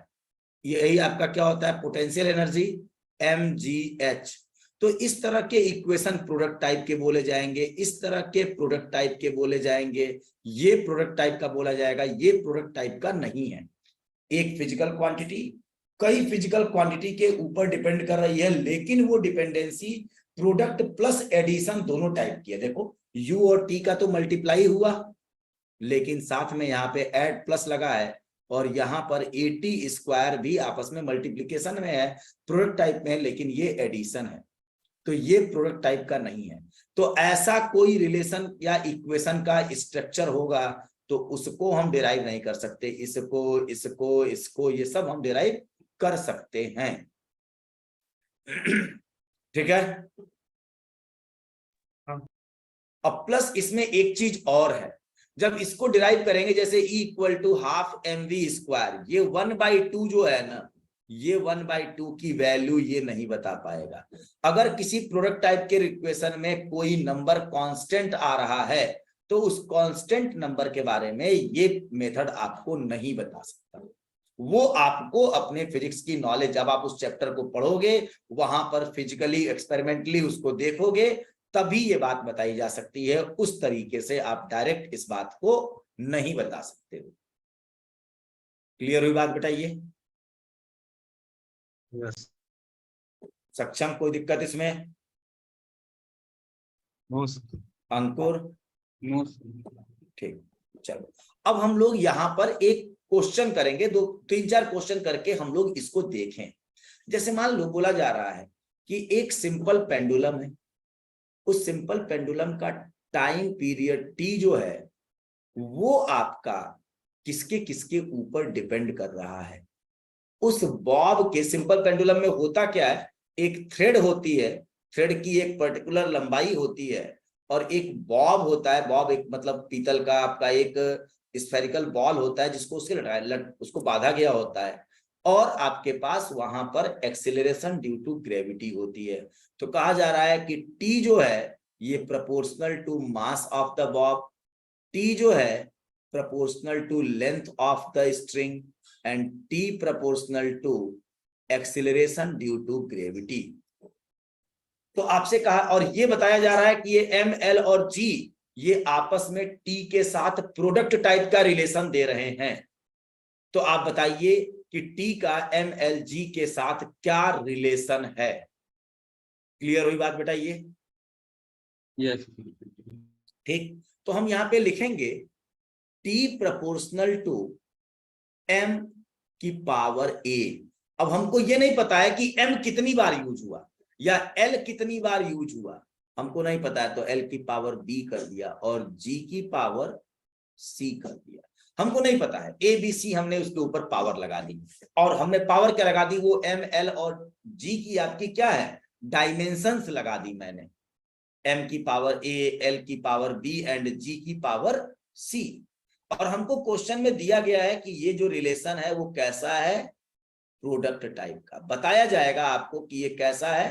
S1: यही आपका क्या होता है पोटेंशियल एनर्जी mgh। तो इस तरह के इक्वेशन प्रोडक्ट टाइप के बोले जाएंगे, इस तरह के प्रोडक्ट टाइप के बोले जाएंगे, ये प्रोडक्ट टाइप का बोला जाएगा, ये प्रोडक्ट टाइप का नहीं है। एक फिजिकल क्वांटिटी कई फिजिकल क्वांटिटी के ऊपर डिपेंड कर रही है, लेकिन वो डिपेंडेंसी प्रोडक्ट प्लस एडिशन दोनों टाइप की है। देखो u और t का तो मल्टीप्लाई हुआ, लेकिन साथ में यहाँ पे ऐड प्लस लगा है, और यहाँ पर AT स्क्वायर भी आपस में मल्टीप्लीकेशन में है, प्रोडक्ट टाइप में है, लेकिन ये एडिशन है, तो ये प्रोडक्ट टाइप का नहीं है। तो ऐसा कोई रिलेशन या इक्वेशन का स्ट्रक्चर होगा तो उसको हम डिराइव नहीं कर सकते, इसको इसको इसको ये सब हम डिराइव कर सकते हैं। ठीक है। अब प्लस इसमें एक चीज और है, जब इसको डिराइव करेंगे जैसे E equal to half mv square, ये 1/2 जो है ना, ये 1/2 की वैल्यू ये नहीं बता पाएगा। अगर किसी प्रोडक्ट टाइप के इक्वेशन में कोई नंबर कांस्टेंट आ रहा है तो उस कांस्टेंट नंबर के बारे में ये मेथड आपको नहीं बता सकता। वो आपको अपने फिजिक्स की नॉलेज, जब आप उस चैप्टर को पढ़ोगे, वहां पर फिजिकली एक्सपेरिमेंटली उसको देखोगे, तभी ये बात बताई जा सकती है। उस तरीके से आप डायरेक्ट इस बात को नहीं बता सकते हो। क्लियर हुई बात? बताइए।
S3: यस।
S1: सक्षम, कोई दिक्कत इसमें?
S3: नो
S1: अंकुर?
S3: नो।
S1: ठीक, चलो अब हम लोग यहाँ पर एक क्वेश्चन करेंगे, 2-3-4 क्वेश्चन करके हम लोग इसको देखें। जैसे मान लो बोला जा रहा है कि एक सिंपल पेंडुलम है, उस सिंपल पेंडुलम का टाइम पीरियड t जो है वो आपका किसके किसके ऊपर डिपेंड कर रहा है। उस बॉब के, सिंपल पेंडुलम में होता क्या है, एक थ्रेड होती है, थ्रेड की एक पर्टिकुलर लंबाई होती है, और एक बॉब होता है। बॉब एक मतलब पीतल का आपका एक स्फेरिकल बॉल होता है जिसको उसको बांधा गया होता है, और आपके पास वहां पर एक्सीलरेशन ड्यू टू ग्रेविटी होती है। तो कहा जा रहा है कि टी जो है ये proportional to mass of the bob, T जो है proportional to length of the string, and T proportional to acceleration due to gravity. तो आपसे कहा, और ये बताया जा रहा है कि ये m, l और g ये आपस में t के साथ प्रोडक्ट टाइप का रिलेशन दे रहे हैं। तो आप बताइए कि t का m, l, g के साथ क्या रिलेशन है। क्लियर हुई बात? बताइए।
S3: यस।
S1: ठीक, तो हम यहां पे लिखेंगे t प्रोपोर्शनल टू m की पावर a। अब हमको ये नहीं पता है कि m कितनी बार यूज हुआ या l कितनी बार यूज हुआ, हमको नहीं पता है, तो l की पावर b कर दिया और g की पावर c कर दिया। हमको नहीं पता है, a b c हमने उसके ऊपर पावर लगा दी, और हमने पावर क्या लगा दी, वो m, l और g की आपकी क्या है, डायमेंशंस लगा दी मैंने, m की पावर a, l की पावर b एंड g की पावर c। और हमको क्वेश्चन में दिया गया है कि ये जो रिलेशन है वो कैसा है, प्रोडक्ट टाइप का। बताया जाएगा आपको कि ये कैसा है,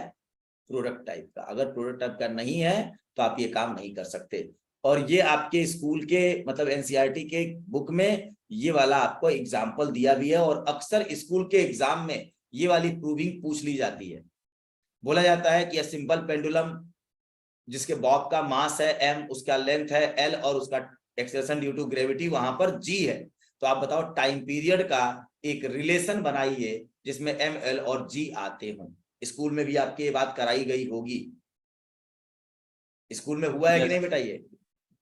S1: प्रोडक्ट टाइप का। अगर प्रोडक्ट टाइप का नहीं है तो आप ये काम नहीं कर सकते। और ये आपके स्कूल के मतलब एनसीईआरटी के बुक में ये वाला आपको एग्जाम्पल दिया भी है, और अक्सर स्कूल के एग्जाम में ये वाली प्रूविंग पूछ ली जाती है। बोला जाता है कि सिंपल पेंडुलम जिसके बॉब का मास है m, उसका लेंथ है l, और उसका एक्सेलरेशन ड्यू टू ग्रेविटी वहां पर g है। तो आप बताओ टाइम पीरियड का एक रिलेशन बनाइए जिसमें m, l और g आते हों। स्कूल में भी आपकी ये बात कराई गई होगी, स्कूल में हुआ है कि नहीं बेटा? ये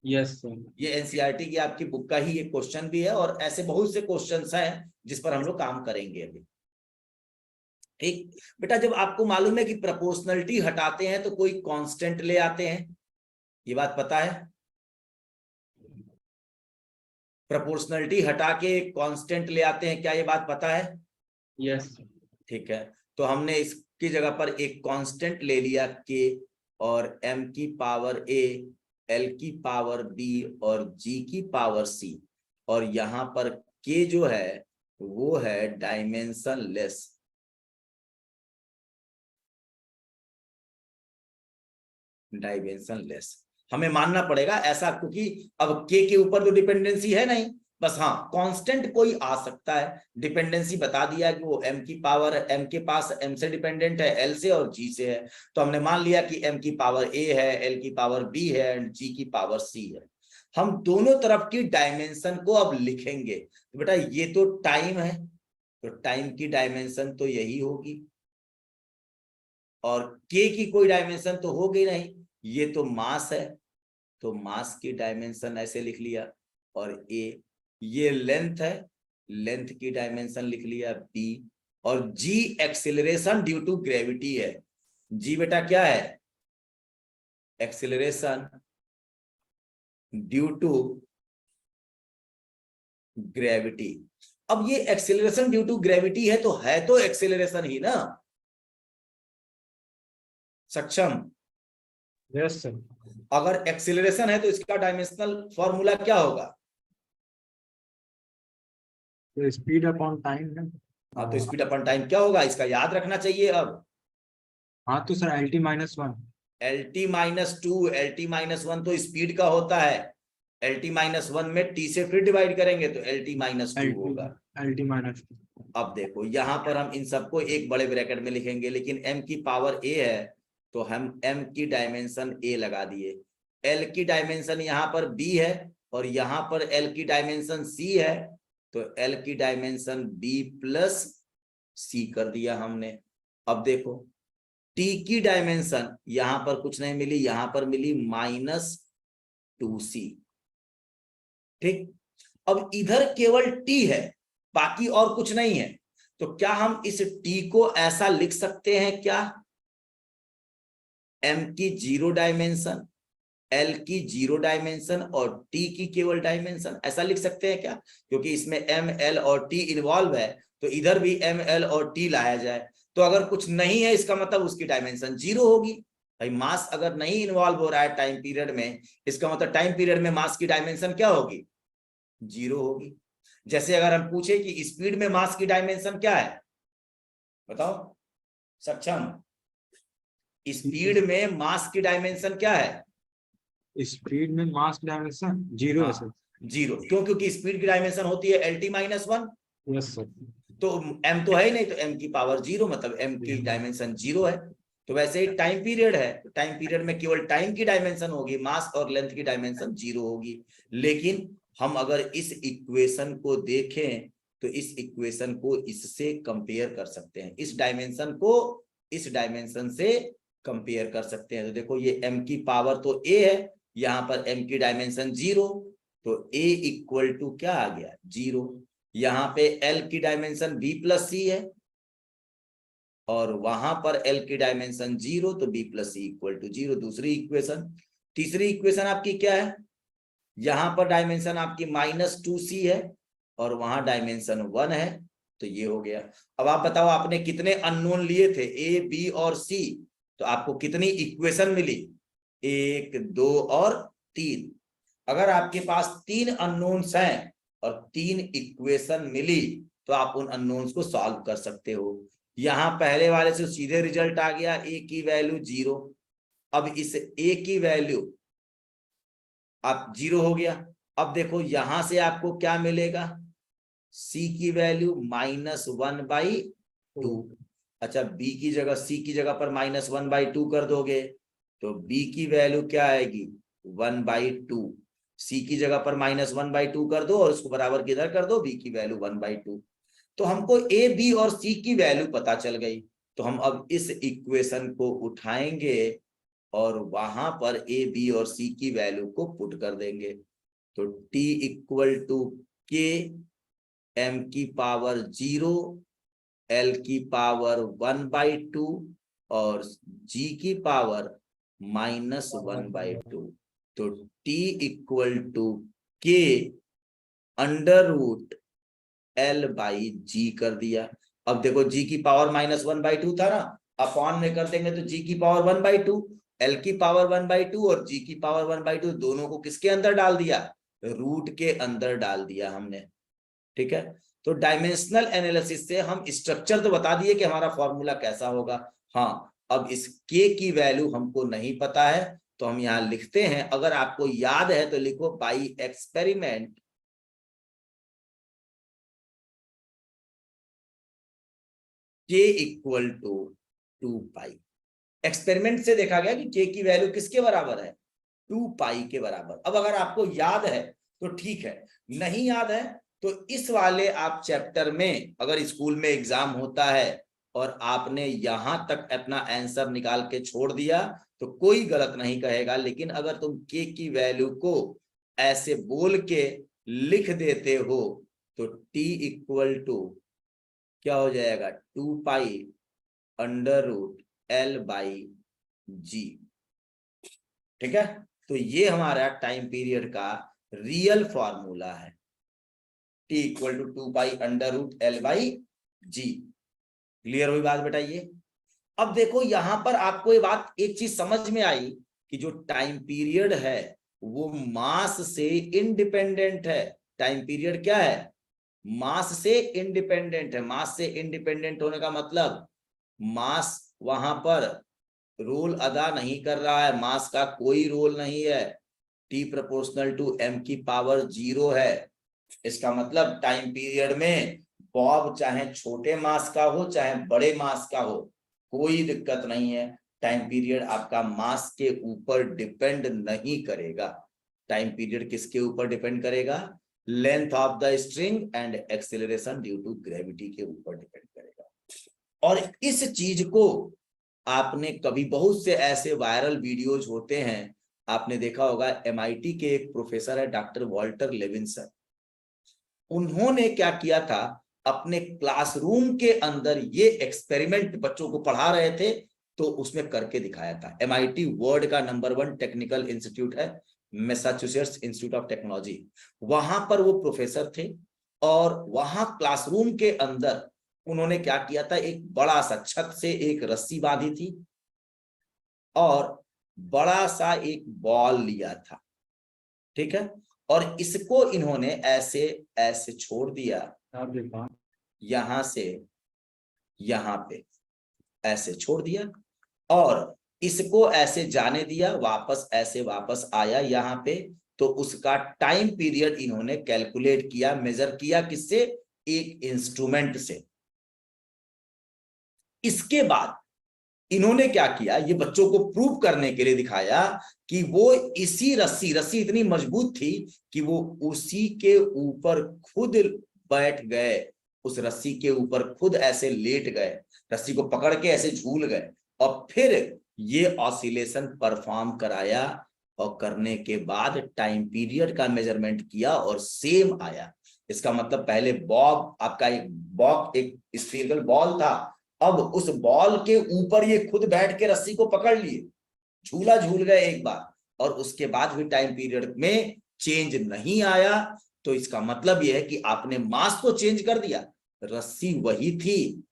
S3: यस।
S1: ये एनसीईआरटी की आपकी बुक का ही एक क्वेश्चन भी है, और ऐसे बहुत से क्वेश्चंस हैं जिस पर हम लोग काम करेंगे अभी। ठीक बेटा, जब आपको मालूम है कि प्रोपोर्शनलिटी हटाते हैं तो कोई कांस्टेंट ले आते हैं, ये बात पता है? प्रोपोर्शनलिटी हटा के कांस्टेंट ले आते हैं, क्या ये बात पता है?
S3: यस।
S1: ठीक है, तो हमने इसकी जगह पर एक कांस्टेंट ले लिया k, और m की पावर a, l की पावर b और g की पावर c, और यहाँ पर k जो है वो है डायमेंशनलेस। डायमेंशनलेस हमें मानना पड़ेगा ऐसा, क्योंकि अब के ऊपर तो डिपेंडेंसी है नहीं, बस हाँ कांस्टेंट कोई आ सकता है। डिपेंडेंसी बता दिया कि वो m की पावर, m के पास m से डिपेंडेंट है, l से और g से है, तो हमने मान लिया कि m की पावर a है, l की पावर b है एंड g की पावर c है। हम दोनों तरफ की डायमेंशन को अब लिखेंगे। तो बेटा ये तो टाइम है, तो टाइम की डायमेंशन तो यही होगी, और k की कोई डायमेंशन तो होगी नहीं, ये तो मास है, तो मास की डायमेंशन ऐसे लिख लिया। और a ये लेंथ है, लेंथ की डायमेंशन लिख लिया b। और g acceleration due to gravity है। g बेटा क्या है? Acceleration due to gravity. अब ये एक्सेलरेशन ड्यू टू ग्रेविटी है तो एक्सेलरेशन ही ना सक्षम।
S2: Yes sir.
S1: अगर एक्सेलरेशन है तो इसका डायमेंशनल फॉर्मूला क्या होगा?
S2: तो स्पीड अपॉन टाइम है।
S1: हाँ, तो स्पीड अपन टाइम क्या होगा इसका याद रखना चाहिए। अब
S2: हाँ तो सर LT -1।
S1: LT-2, LT-1 तो स्पीड का होता है, LT-1 में t से फिर डिवाइड करेंगे तो LT-2 होगा।
S2: LT-2।
S1: अब देखो यहाँ पर हम इन सबको एक बड़े ब्रैकेट में लिखेंगे, लेकिन m की पावर a है तो हम m की डायमेंशन a लगा दिए, l की डायमेंशन यहाँ पर b है और यहाँ पर l की डायमेंशन c है, तो l की डायमेंशन b प्लस c कर दिया हमने। अब देखो t की डायमेंशन यहां पर कुछ नहीं मिली, यहां पर मिली -2c। ठीक, अब इधर केवल t है, बाकी और कुछ नहीं है, तो क्या हम इस t को ऐसा लिख सकते हैं क्या? m की 0 डायमेंशन, l की 0 डायमेंशन और t की केवल डायमेंशन, ऐसा लिख सकते हैं क्या? क्योंकि इसमें m, l और t इन्वॉल्व है, तो इधर भी m, l और t लाया जाए। तो अगर कुछ नहीं है इसका मतलब उसकी डायमेंशन 0 होगी। भाई मास अगर नहीं इन्वॉल्व हो रहा है टाइम पीरियड में, इसका मतलब टाइम पीरियड में मास की डायमेंशन क्या होगी? 0 होगी। जैसे अगर हम पूछे कि स्पीड में मास की डायमेंशन क्या है, बताओ सक्षम, स्पीड में मास की डायमेंशन क्या है?
S2: स्पीड में मास डायमेंशन 0 है सर।
S1: 0, क्यों? क्योंकि स्पीड की डायमेंशन होती है LT-1,
S2: यस सर।
S1: तो m तो है ही नहीं, तो m की पावर 0 मतलब m की डायमेंशन 0 है। तो वैसे ही टाइम पीरियड है, तो टाइम पीरियड में केवल टाइम की डायमेंशन होगी, मास और लेंथ की डायमेंशन 0 होगी। लेकिन हम अगर इस इक्वेशन को देखें तो इस इक्वेशन को इससे कंपेयर कर सकते हैं, इस डायमेंशन को इस डायमेंशन से कंपेयर कर सकते हैं। तो देखो ये m की पावर तो a है, यहाँ पर m की डायमेंशन 0, तो a इक्वल टू क्या आ गया? 0। यहाँ पे l की डायमेंशन b प्लस c है और वहां पर l की डायमेंशन 0, तो b plus c equal to 0, दूसरी इक्वेशन। तीसरी इक्वेशन आपकी क्या है? यहाँ पर डायमेंशन आपकी -2c है और वहां डायमेंशन 1 है, तो ये हो गया। अब आप बताओ आपने कितने अननोन लिए थे, a, b और c, तो आपको कितनी इक्वेशन मिली? 1, 2 और 3। अगर आपके पास 3 अननोन्स हैं और 3 इक्वेशन मिली, तो आप उन अननोन्स को सॉल्व कर सकते हो। यहां पहले वाले से सीधे रिजल्ट आ गया, a की वैल्यू 0। अब इस a की वैल्यू आप 0 हो गया। अब देखो यहां से आपको क्या मिलेगा? c की वैल्यू -1/2। अच्छा, b की जगह, c की जगह पर -1/2 कर दोगे तो b की वैल्यू क्या आएगी? 1/2। c की जगह पर -1/2 कर दो और उसको बराबर किधर कर दो, b की वैल्यू 1/2। तो हमको a, b और c की वैल्यू पता चल गई, तो हम अब इस इक्वेशन को उठाएंगे और वहां पर a, b और c की वैल्यू को पुट कर देंगे। तो t equal to k, m की पावर 0, l की पावर 1/2 और g की पावर -1/2। तो t equal to k √L/g कर दिया। अब देखो g की पावर -1/2 था ना, अपॉन में कर देंगे तो g की पावर 1/2, l की पावर 1/2 और g की पावर 1/2, दोनों को किसके अंदर डाल दिया? रूट के अंदर डाल दिया हमने। ठीक है, तो डायमेंशनल एनालिसिस से हम स्ट्रक्चर तो बता दिए कि हमारा फॉर्मूला कैसा होगा। हाँ, अब इस k की वैल्यू हमको नहीं पता है, तो हम यहां लिखते हैं, अगर आपको याद है तो लिखो by experiment k equal to 2 pi. Experiment से देखा गया कि k की वैल्यू किसके बराबर है, 2 पाई के बराबर। अब अगर आपको याद है तो ठीक है, नहीं याद है तो इस वाले आप चैप्टर में, अगर स्कूल में एग्जाम होता है और आपने यहां तक अपना आंसर निकाल के छोड़ दिया तो कोई गलत नहीं कहेगा, लेकिन अगर तुम k की वैल्यू को ऐसे बोल के लिख देते हो तो t इक्वल टू क्या हो जाएगा, 2 pi under root L by g. ठीक है, तो ये हमारा टाइम पीरियड का रियल फॉर्मूला है, t equal to 2 pi under root L by g. Clear हुई बात बेटा ये? अब देखो यहां पर आपको ये बात, एक चीज समझ में आई कि जो टाइम पीरियड है वो मास से इंडिपेंडेंट है। टाइम पीरियड क्या है, मास से इंडिपेंडेंट है। मास से इंडिपेंडेंट होने का मतलब मास वहां पर रोल अदा नहीं कर रहा है, मास का कोई रोल नहीं है, t प्रोपोर्शनल टू m की पावर 0 है। इसका मतलब टाइम पीरियड में बॉब चाहे छोटे मास का हो चाहे बड़े मास का हो, कोई दिक्कत नहीं है। टाइम पीरियड आपका मास के ऊपर डिपेंड नहीं करेगा। टाइम पीरियड किसके ऊपर डिपेंड करेगा, length of the string and acceleration due to gravity के ऊपर डिपेंड करेगा। और इस चीज को आपने कभी, बहुत से ऐसे वायरल वीडियोज होते हैं, आपने देखा होगा, MIT के एक प्रोफेसर है डॉक्टर वॉल्टर लेविंसन, उन्होंने क्या किया था, अपने क्लासरूम के अंदर ये एक्सपेरिमेंट बच्चों को पढ़ा रहे थे तो उसमें करके दिखाया था। MIT वर्ल्ड का नंबर 1 टेक्निकल इंस्टीट्यूट है, मैसाचुसेट्स इंस्टीट्यूट ऑफ टेक्नोलॉजी, वहां पर वो प्रोफेसर थे और वहां क्लासरूम के अंदर उन्होंने क्या किया था, एक बड़ा सा छत से एक रस्सी बांधी थी और बड़ा सा एक बॉल लिया था, ठीक है, और इसको इन्होंने ऐसे ऐसे छोड़ दिया, यहां से यहां पे ऐसे छोड़ दिया और इसको ऐसे जाने दिया, वापस ऐसे वापस आया यहां पे। तो उसका टाइम पीरियड इन्होंने कैलकुलेट किया, मेजर किया, किससे, एक इंस्ट्रूमेंट से। इसके बाद इन्होंने क्या किया, ये बच्चों को प्रूव करने के लिए दिखाया कि वो इसी रस्सी इतनी मजबूत थी कि वो उसी के ऊपर खुद बैठ गए, उस रस्सी के ऊपर खुद ऐसे लेट गए, रस्सी को पकड़ के ऐसे झूल गए और फिर ये ऑसिलेशन परफॉर्म कराया और करने के बाद टाइम पीरियड का मेजरमेंट किया और सेम आया। इसका मतलब पहले बॉब आपका एक स्फीरिकल बॉल था, अब उस बॉल के ऊपर ये खुद बैठ के रस्सी को पकड़ लिए, झूला झूल गए एक बार, और उसके बाद भी टाइम पीरियड में चेंज नहीं आया। तो इसका मतलब यह है कि आपने मास तो चेंज कर दिया, रस्सी वही थी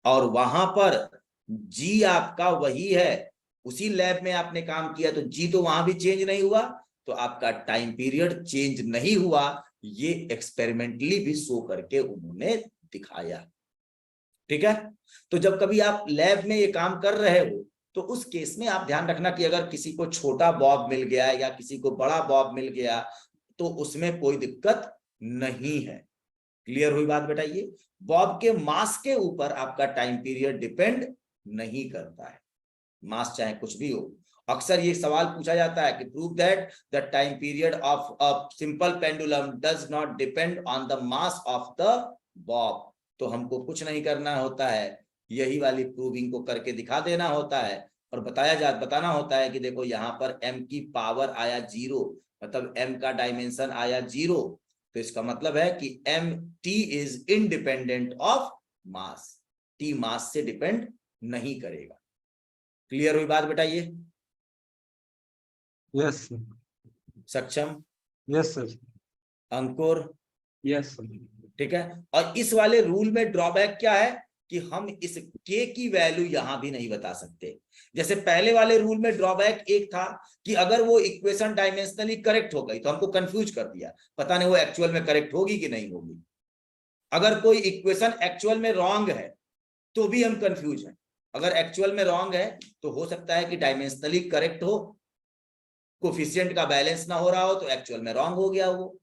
S1: और वहां पर जी आपका वही है, उसी लैब में आपने काम किया तो जी तो वहां भी चेंज नहीं हुआ, तो आपका टाइम पीरियड चेंज नहीं हुआ। ये एक्सपेरिमेंटली भी शो करके उन्होंने दिखाया। ठीक है, तो जब कभी आप लैब में ये काम कर रहे हो तो उस केस में आप ध्यान रखना कि अगर किसी को छोटा बॉब मिल गया या किसी को बड़ा बॉब मिल गया तो उसमें कोई दिक्कत नहीं है। क्लियर हुई बात बेटा? ये बॉब के मास के ऊपर आपका टाइम पीरियड डिपेंड नहीं करता है, मास चाहे कुछ भी हो। अक्सर ये सवाल पूछा जाता है कि prove that the time period of a simple pendulum does not depend on the mass of the Bob. तो हमको कुछ नहीं करना होता है, यही वाली प्रूविंग को करके दिखा देना होता है और बताना होता है कि देखो यहाँ पर m की पावर आया 0, मतलब m का डायमेंशन आया 0, तो इसका मतलब है कि t is independent of mass, t मास से डिपेंड नहीं करेगा। क्लियर हुई बात बेटा? ये
S2: यस
S1: सक्षम,
S2: यस सर,
S1: अंकुर,
S3: यस
S1: ठीक है। और इस वाले रूल में ड्रॉबैक क्या है कि हम इस k की वैल्यू यहां भी नहीं बता सकते। जैसे पहले वाले रूल में ड्रॉबैक एक था कि अगर वो इक्वेशन डायमेंशनली करेक्ट हो गई तो हमको कंफ्यूज कर दिया, पता नहीं वो एक्चुअल में करेक्ट होगी कि नहीं होगी। अगर कोई इक्वेशन एक्चुअल में रॉन्ग है तो भी हम कंफ्यूज हैं। अगर एक्चुअल में रॉन्ग है तो हो सकता है कि डायमेंशनली करेक्ट हो, कोफिशिएंट का बैलेंस ना हो रहा हो तो एक्चुअल में रॉन्ग हो गया वो,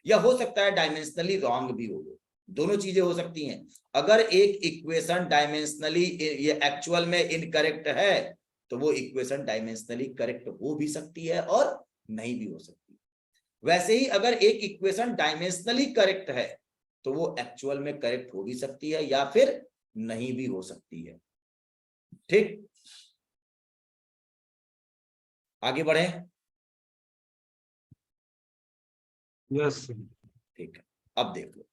S1: या हो सकता है डायमेंशनली रॉन्ग भी हो, दोनों चीजें हो सकती हैं। अगर एक इक्वेशन डायमेंशनली ये एक्चुअल में इनकरेक्ट है तो वो इक्वेशन डायमेंशनली करेक्ट हो भी सकती है और नहीं भी हो सकती। वैसे ही अगर एक इक्वेशन डायमेंशनली करेक्ट है तो वो एक्चुअल में करेक्ट हो भी सकती है या फिर नहीं भी हो सकती है। ठीक, आगे बढ़े।
S2: यस
S1: ठीक है, अब देखो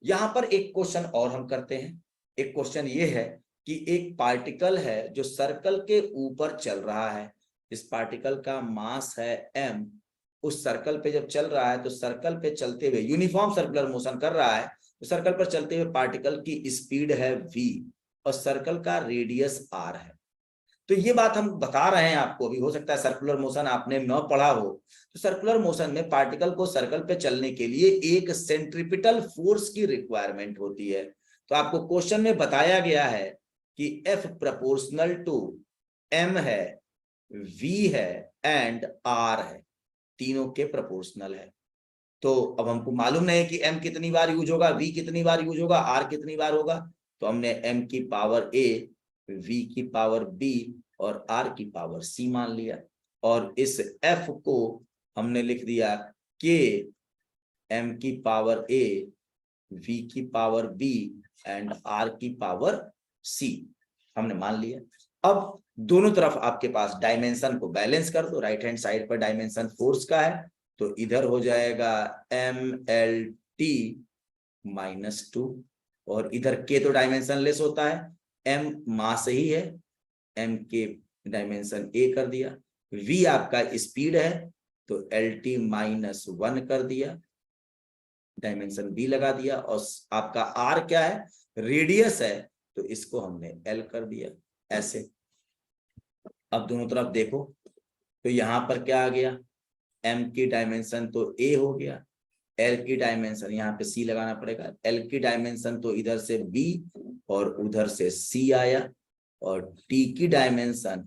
S1: यहां पर एक क्वेश्चन और हम करते हैं। एक क्वेश्चन ये है कि एक पार्टिकल है जो सर्कल के ऊपर चल रहा है, इस पार्टिकल का मास है m, उस सर्कल पे जब चल रहा है तो सर्कल पे चलते हुए यूनिफॉर्म सर्कुलर मोशन कर रहा है, तो सर्कल पर चलते हुए पार्टिकल की स्पीड है v और सर्कल का रेडियस r है। तो ये बात हम बता रहे हैं आपको, अभी हो सकता है सर्कुलर मोशन आपने न पढ़ा हो, तो सर्कुलर मोशन में पार्टिकल को सर्कल पे चलने के लिए एक सेंट्रिपिटल फोर्स की रिक्वायरमेंट होती है। तो आपको क्वेश्चन में बताया गया है कि F प्रोपोर्शनल टू m है, v है एंड r है, तीनों के प्रोपोर्शनल है। तो अब हमको मालूम नहीं है कि m कितनी बार यूज होगा, v कितनी बार यूज होगा, r कितनी बार होगा, तो हमने m की पावर a, v की पावर b और r की पावर c मान लिया और इस f को हमने लिख दिया k m की पावर a, v की पावर b एंड r की पावर c हमने मान लिया। अब दोनों तरफ आपके पास डायमेंशन को बैलेंस कर दो, राइट हैंड साइड पर डायमेंशन फोर्स का है तो इधर हो जाएगा mlt -2 और इधर k तो डायमेंशन लेस होता है, m मास ही है, m के डायमेंशन a कर दिया, v आपका स्पीड है तो lt -1 कर दिया, डायमेंशन b लगा दिया, और आपका r क्या है, रेडियस है तो इसको हमने l कर दिया ऐसे। अब दोनों तरफ देखो तो यहां पर क्या आ गया, m की डायमेंशन तो a हो गया, L की डायमेंशन यहाँ पे C लगाना पड़ेगा, L की डायमेंशन तो इधर से B और उधर से C आया और T की डायमेंशन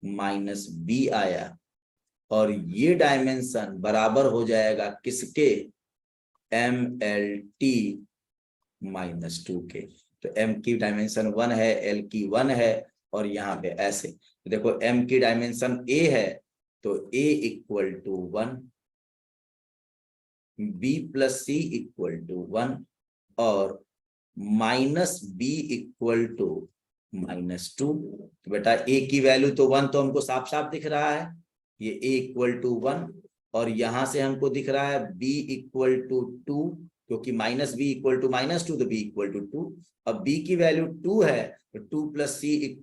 S1: -B आया और ये डायमेंशन बराबर हो जाएगा किसके, MLT -2 के। तो M की डायमेंशन 1 है, L की 1 है और यहाँ पे ऐसे तो देखो M की डायमेंशन A है तो A = 1, b + c = 1 और -b = -2। तो बेटा a की वैल्यू तो 1 तो हमको साफ साफ दिख रहा है, ये a = 1 और यहां से हमको दिख रहा है b = 2 क्योंकि -b = -2 तो b = 2। अब b की वैल्यू 2 है तो 2 + c =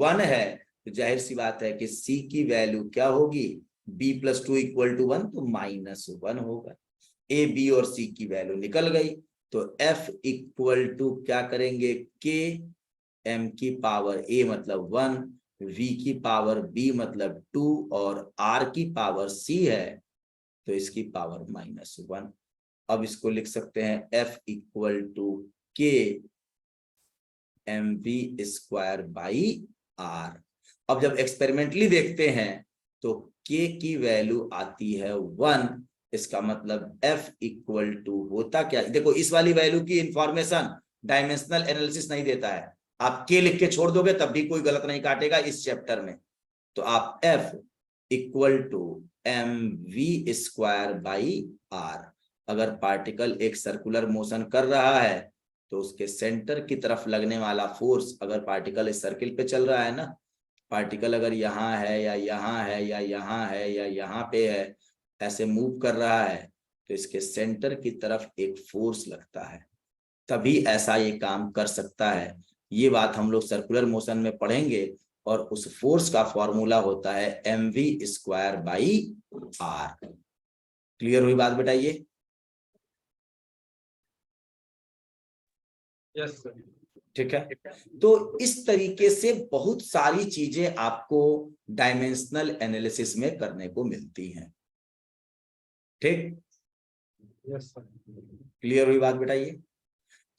S1: 1 है, तो जाहिर सी बात है कि c की वैल्यू क्या होगी, b + 2 = 1 तो -1 होगा। ए बी और सी की वैल्यू निकल गई तो F = क्या करेंगे, K, M की पावर A मतलब 1, V की पावर B मतलब 2 और R की पावर C है तो इसकी पावर -1। अब इसको लिख सकते हैं F = K mv²/r। अब जब एक्सपेरिमेंटली देखते हैं तो K की वैल्यू आती है 1, इसका मतलब F = होता क्या, देखो इस वाली वैल्यू की इंफॉर्मेशन डायमेंशनल एनालिसिस नहीं देता है, आप K लिख के छोड़ दोगे तब भी कोई गलत नहीं काटेगा इस चैप्टर में। तो आप F = mv²/r, अगर पार्टिकल एक सर्कुलर मोशन कर रहा है तो उसके सेंटर की तरफ लगने वाला फोर्स, अगर पार्टिकल इस सर्किल पे चल रहा है ना, पार्टिकल अगर यहाँ है या यहाँ है या यहाँ है या यहाँ पे है, ऐसे मूव कर रहा है तो इसके सेंटर की तरफ एक फोर्स लगता है, तभी ऐसा ये काम कर सकता है। ये बात हम लोग सर्कुलर मोशन में पढ़ेंगे और उस फोर्स का फॉर्मूला होता है mv²/r। क्लियर हुई बात बेटा ये?
S3: Yes sir.
S1: ठीक है, तो इस तरीके से बहुत सारी चीजें आपको डायमेंशनल एनालिसिस में करने को मिलती हैं। ठीक,
S2: यस सर।
S1: क्लियर हुई बात बेटा ये?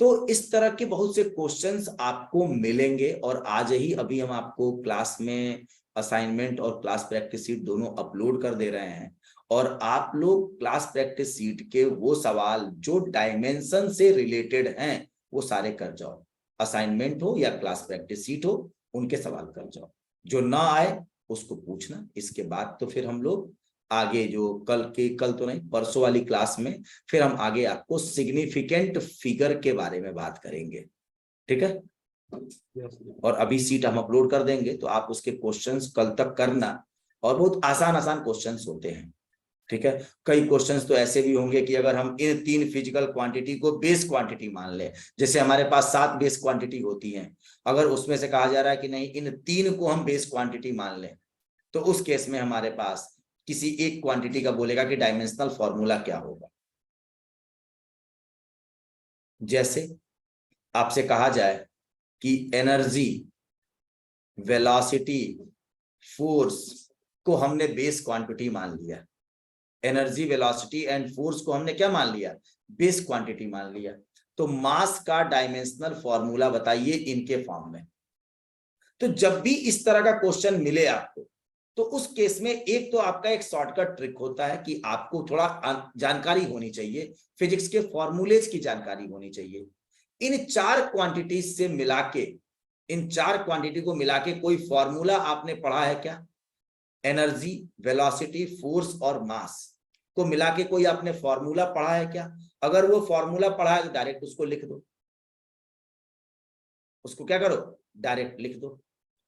S1: तो इस तरह के बहुत से क्वेश्चंस आपको मिलेंगे और आज ही अभी हम आपको क्लास में असाइनमेंट और क्लास प्रैक्टिस शीट दोनों अपलोड कर दे रहे हैं और आप लोग क्लास प्रैक्टिस शीट के वो सवाल जो डायमेंशन से रिलेटेड हैं वो सारे कर जाओ, असाइनमेंट हो या क्लास प्रैक्टिस शीट हो उनके सवाल कर जाओ, जो ना आए उसको पूछना। इसके बाद तो फिर हम लोग आगे जो कल तो नहीं परसों वाली क्लास में फिर हम आगे आपको सिग्निफिकेंट फिगर के बारे में बात करेंगे, ठीक है। और अभी सीट हम अपलोड कर देंगे तो आप उसके क्वेश्चंस कल तक करना और बहुत आसान आसान क्वेश्चंस होते हैं, ठीक है। कई क्वेश्चंस तो ऐसे भी होंगे कि अगर हम इन 3 फिजिकल क्वांटिटी को बेस क्वांटिटी मान लें, जैसे हमारे पास 7 बेस क्वांटिटी होती हैं, अगर उसमें से कहा जा रहा है कि नहीं इन 3 को हम बेस क्वांटिटी मान लें, तो उस केस में हमारे पास किसी एक क्वांटिटी का बोलेगा कि डायमेंशनल फॉर्मूला क्या होगा। जैसे आपसे कहा जाए कि एनर्जी, वेलोसिटी, फोर्स को हमने बेस क्वांटिटी मान लिया, एनर्जी, वेलोसिटी एंड फोर्स को हमने क्या मान लिया, बेस क्वांटिटी मान लिया, तो मास का डायमेंशनल फॉर्मूला बताइए इनके फॉर्म में। तो जब भी इस तरह का क्वेश्चन मिले आपको, तो उस केस में एक तो आपका एक शॉर्टकट ट्रिक होता है कि आपको थोड़ा जानकारी होनी चाहिए, फिजिक्स के फॉर्मूलेज की जानकारी होनी चाहिए। इन 4 क्वांटिटीज से मिला के, इन 4 क्वांटिटी को मिला के कोई फॉर्मूला आपने पढ़ा है क्या? एनर्जी, वेलोसिटी, फोर्स और मास को मिला के कोई आपने फॉर्मूला पढ़ा है क्या? अगर वो फॉर्मूला पढ़ा है तो डायरेक्ट उसको लिख दो, उसको क्या करो, डायरेक्ट लिख दो।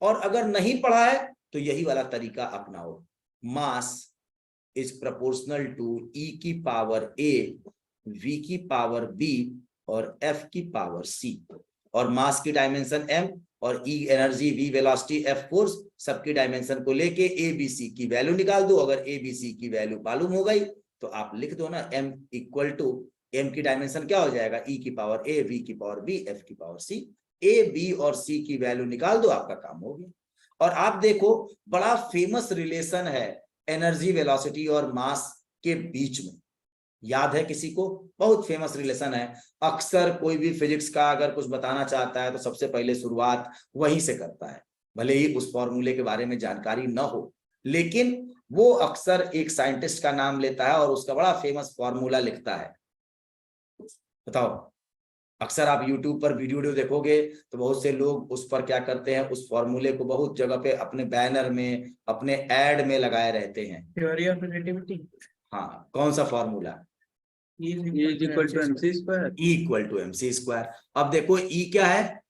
S1: और अगर नहीं पढ़ा है तो यही वाला तरीका अपनाओ, mass is proportional to E की पावर ए, वी की पावर बी और एफ की पावर सी। और मास की डायमेंशन m और E energy, V velocity, F force, सबकी डायमेंशन को लेके ए बी सी की वैल्यू निकाल दो। अगर ए बी सी की वैल्यू मालूम हो गई तो आप लिख दो ना, m इक्वल टू, m की डायमेंशन क्या हो जाएगा, e की पावर a, v की पावर b, f की पावर c। a, b और c की वैल्यू निकाल दो, आपका काम हो गया। और आप देखो बड़ा फेमस रिलेशन है एनर्जी, वेलोसिटी और मास के बीच में, याद है किसी को? बहुत फेमस रिलेशन है। अक्सर कोई भी फिजिक्स का अगर कुछ बताना चाहता है तो सबसे पहले शुरुआत वहीं से करता है, भले ही उस फॉर्मूले के बारे में जानकारी न हो, लेकिन वो अक्सर एक साइंटिस्ट का नाम लेता है और उसका बड़ा फेमस फॉर्मूला लिखता है। बताओ, अक्सर आप YouTube पर वीडियो देखोगे तो बहुत से लोग उस पर क्या करते हैं, उस फॉर्मूले को बहुत जगह पे अपने बैनर में, अपने एड में लगाए रहते हैं।
S3: Theory of relativity.
S1: हाँ, कौन सा formula?
S3: E is equal to mc square।
S1: E equal to mc square. अब देखो E क्या है,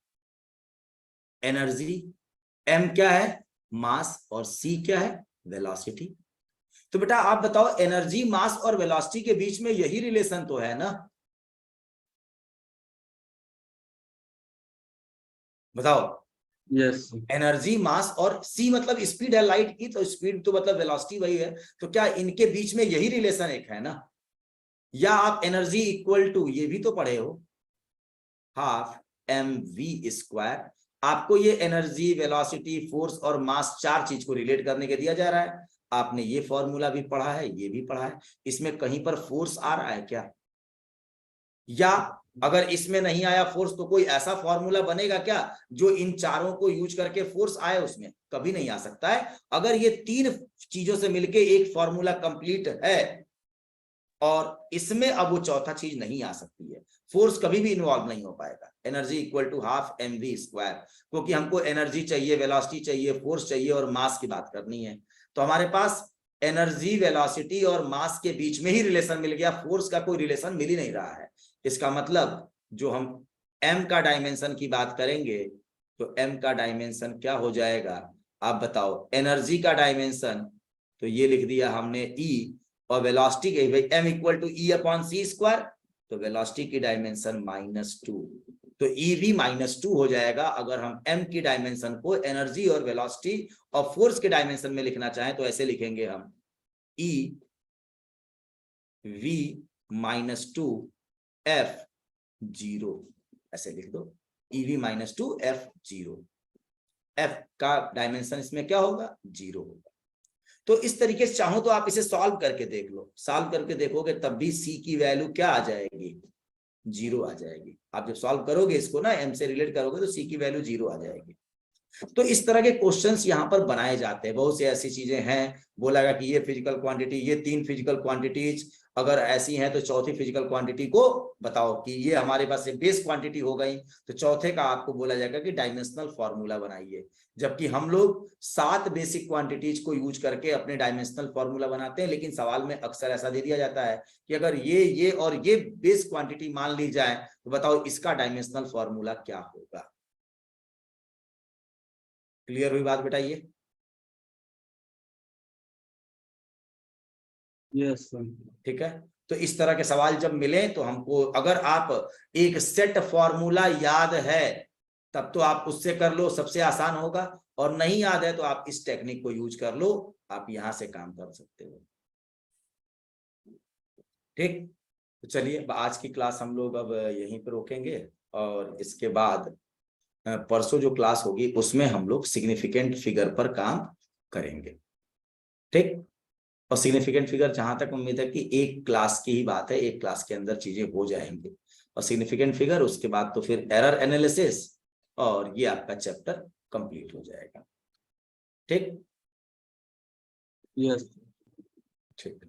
S1: एनर्जी, M क्या है, मास और C क्या है, वेलोसिटी। तो बेटा आप बताओ, एनर्जी, मास और वेलोसिटी के बीच में यही रिलेशन तो है ना? बताओ।
S3: यस।
S1: एनर्जी, मास और C मतलब स्पीड है लाइट की, तो स्पीड तो मतलब वेलोसिटी वही है, तो क्या इनके बीच में यही रिलेशन एक है ना? या आप एनर्जी इक्वल टू, ये भी तो पढ़े हो, हाफ mv स्क्वायर। आपको ये एनर्जी, वेलोसिटी, फोर्स और मास 4 चीज को रिलेट करने के दिया जा रहा है। आपने ये फॉर्मूला भी पढ़ा है, ये भी पढ़ा है, इसमें कहीं पर फोर्स आ रहा है क्या? या अगर इसमें नहीं आया फोर्स तो कोई ऐसा फॉर्मूला बनेगा क्या जो इन चारों को यूज करके फोर्स आए? उसमें कभी नहीं आ सकता है। अगर ये 3 चीजों से मिलके एक फॉर्मूला कंप्लीट है और इसमें अब वो चौथा चीज नहीं आ सकती है, फोर्स कभी भी इन्वॉल्व नहीं हो पाएगा। Energy equal to half mv square, क्योंकि हमको एनर्जी चाहिए, वेलोसिटी चाहिए, फोर्स चाहिए और मास की बात करनी है। तो हमारे पास एनर्जी, वेलोसिटी और मास के बीच में ही रिलेशन मिल गया, फोर्स का कोई रिलेशन मिल ही नहीं रहा है। इसका मतलब जो हम m का डायमेंशन की बात करेंगे तो m का डायमेंशन क्या हो जाएगा, आप बताओ। एनर्जी का डायमेंशन तो ये लिख दिया हमने E, और वेलोसिटी के भाई m equal to E upon C square, तो वेलोसिटी की डायमेंशन -2, तो E भी -2 हो जाएगा। अगर हम m की डायमेंशन को एनर्जी और वेलोसिटी और फोर्स के डायमेंशन में लिखना चाहें तो ऐसे लिखेंगे हम, E v -2 f 0, ऐसे लिख दो, EV -2 f 0। f का डायमेंशन इसमें क्या होगा, 0 होगा। तो इस तरीके से चाहो तो आप इसे सॉल्व करके देख लो, सॉल्व करके देखोगे तब भी C की वैल्यू क्या आ जाएगी, जीरो आ जाएगी। आप जब सॉल्व करोगे इसको ना, एम से रिलेट करोगे तो सी की वैल्यू जीरो आ जाएगी। तो इस तरह के क्वेश्चंस यहाँ पर बनाए जाते हैं। बहुत सी ऐसी चीजें हैं, बोला कि ये फिजिकल क्वांटिटी, ये 3 फिजिकल क्वांटिटीज अगर ऐसी हैं तो चौथी फिजिकल क्वांटिटी को बताओ कि ये हमारे पास बेस क्वांटिटी हो गई, तो चौथे का आपको बोला जाएगा कि डायमेंशनल फॉर्मूला बनाइए। जबकि हम लोग 7 बेसिक क्वांटिटीज को यूज करके अपने डायमेंशनल फॉर्मूला बनाते हैं, लेकिन सवाल में अक्सर ऐसा दे दिया जाता है कि अगर ये और ये बेस क्वांटिटी मान ली जाए तो बताओ इसका डायमेंशनल फॉर्मूला क्या होगा। क्लियर हुई बात बेटा? ये
S3: यस सर।
S1: ठीक है। तो इस तरह के सवाल जब मिले तो हमको, अगर आप एक सेट फॉर्मूला याद है तब तो आप उससे कर लो, सबसे आसान होगा, और नहीं याद है तो आप इस टेक्निक को यूज कर लो, आप यहां से काम कर सकते हो। ठीक, तो चलिए आज की क्लास हम लोग अब यहीं पर रोकेंगे, और इसके बाद परसों जो क्लास होगी उसमें हम लोग सिग्निफिकेंट फिगर पर काम करेंगे। ठीक, और सिग्निफिकेंट फिगर जहां तक उम्मीद है कि एक क्लास की ही बात है, एक क्लास के अंदर चीजें हो जाएंगी। और सिग्निफिकेंट फिगर उसके बाद तो फिर एरर एनालिसिस, और ये आपका चैप्टर कंप्लीट हो जाएगा। ठीक,
S3: यस।
S1: ठीक।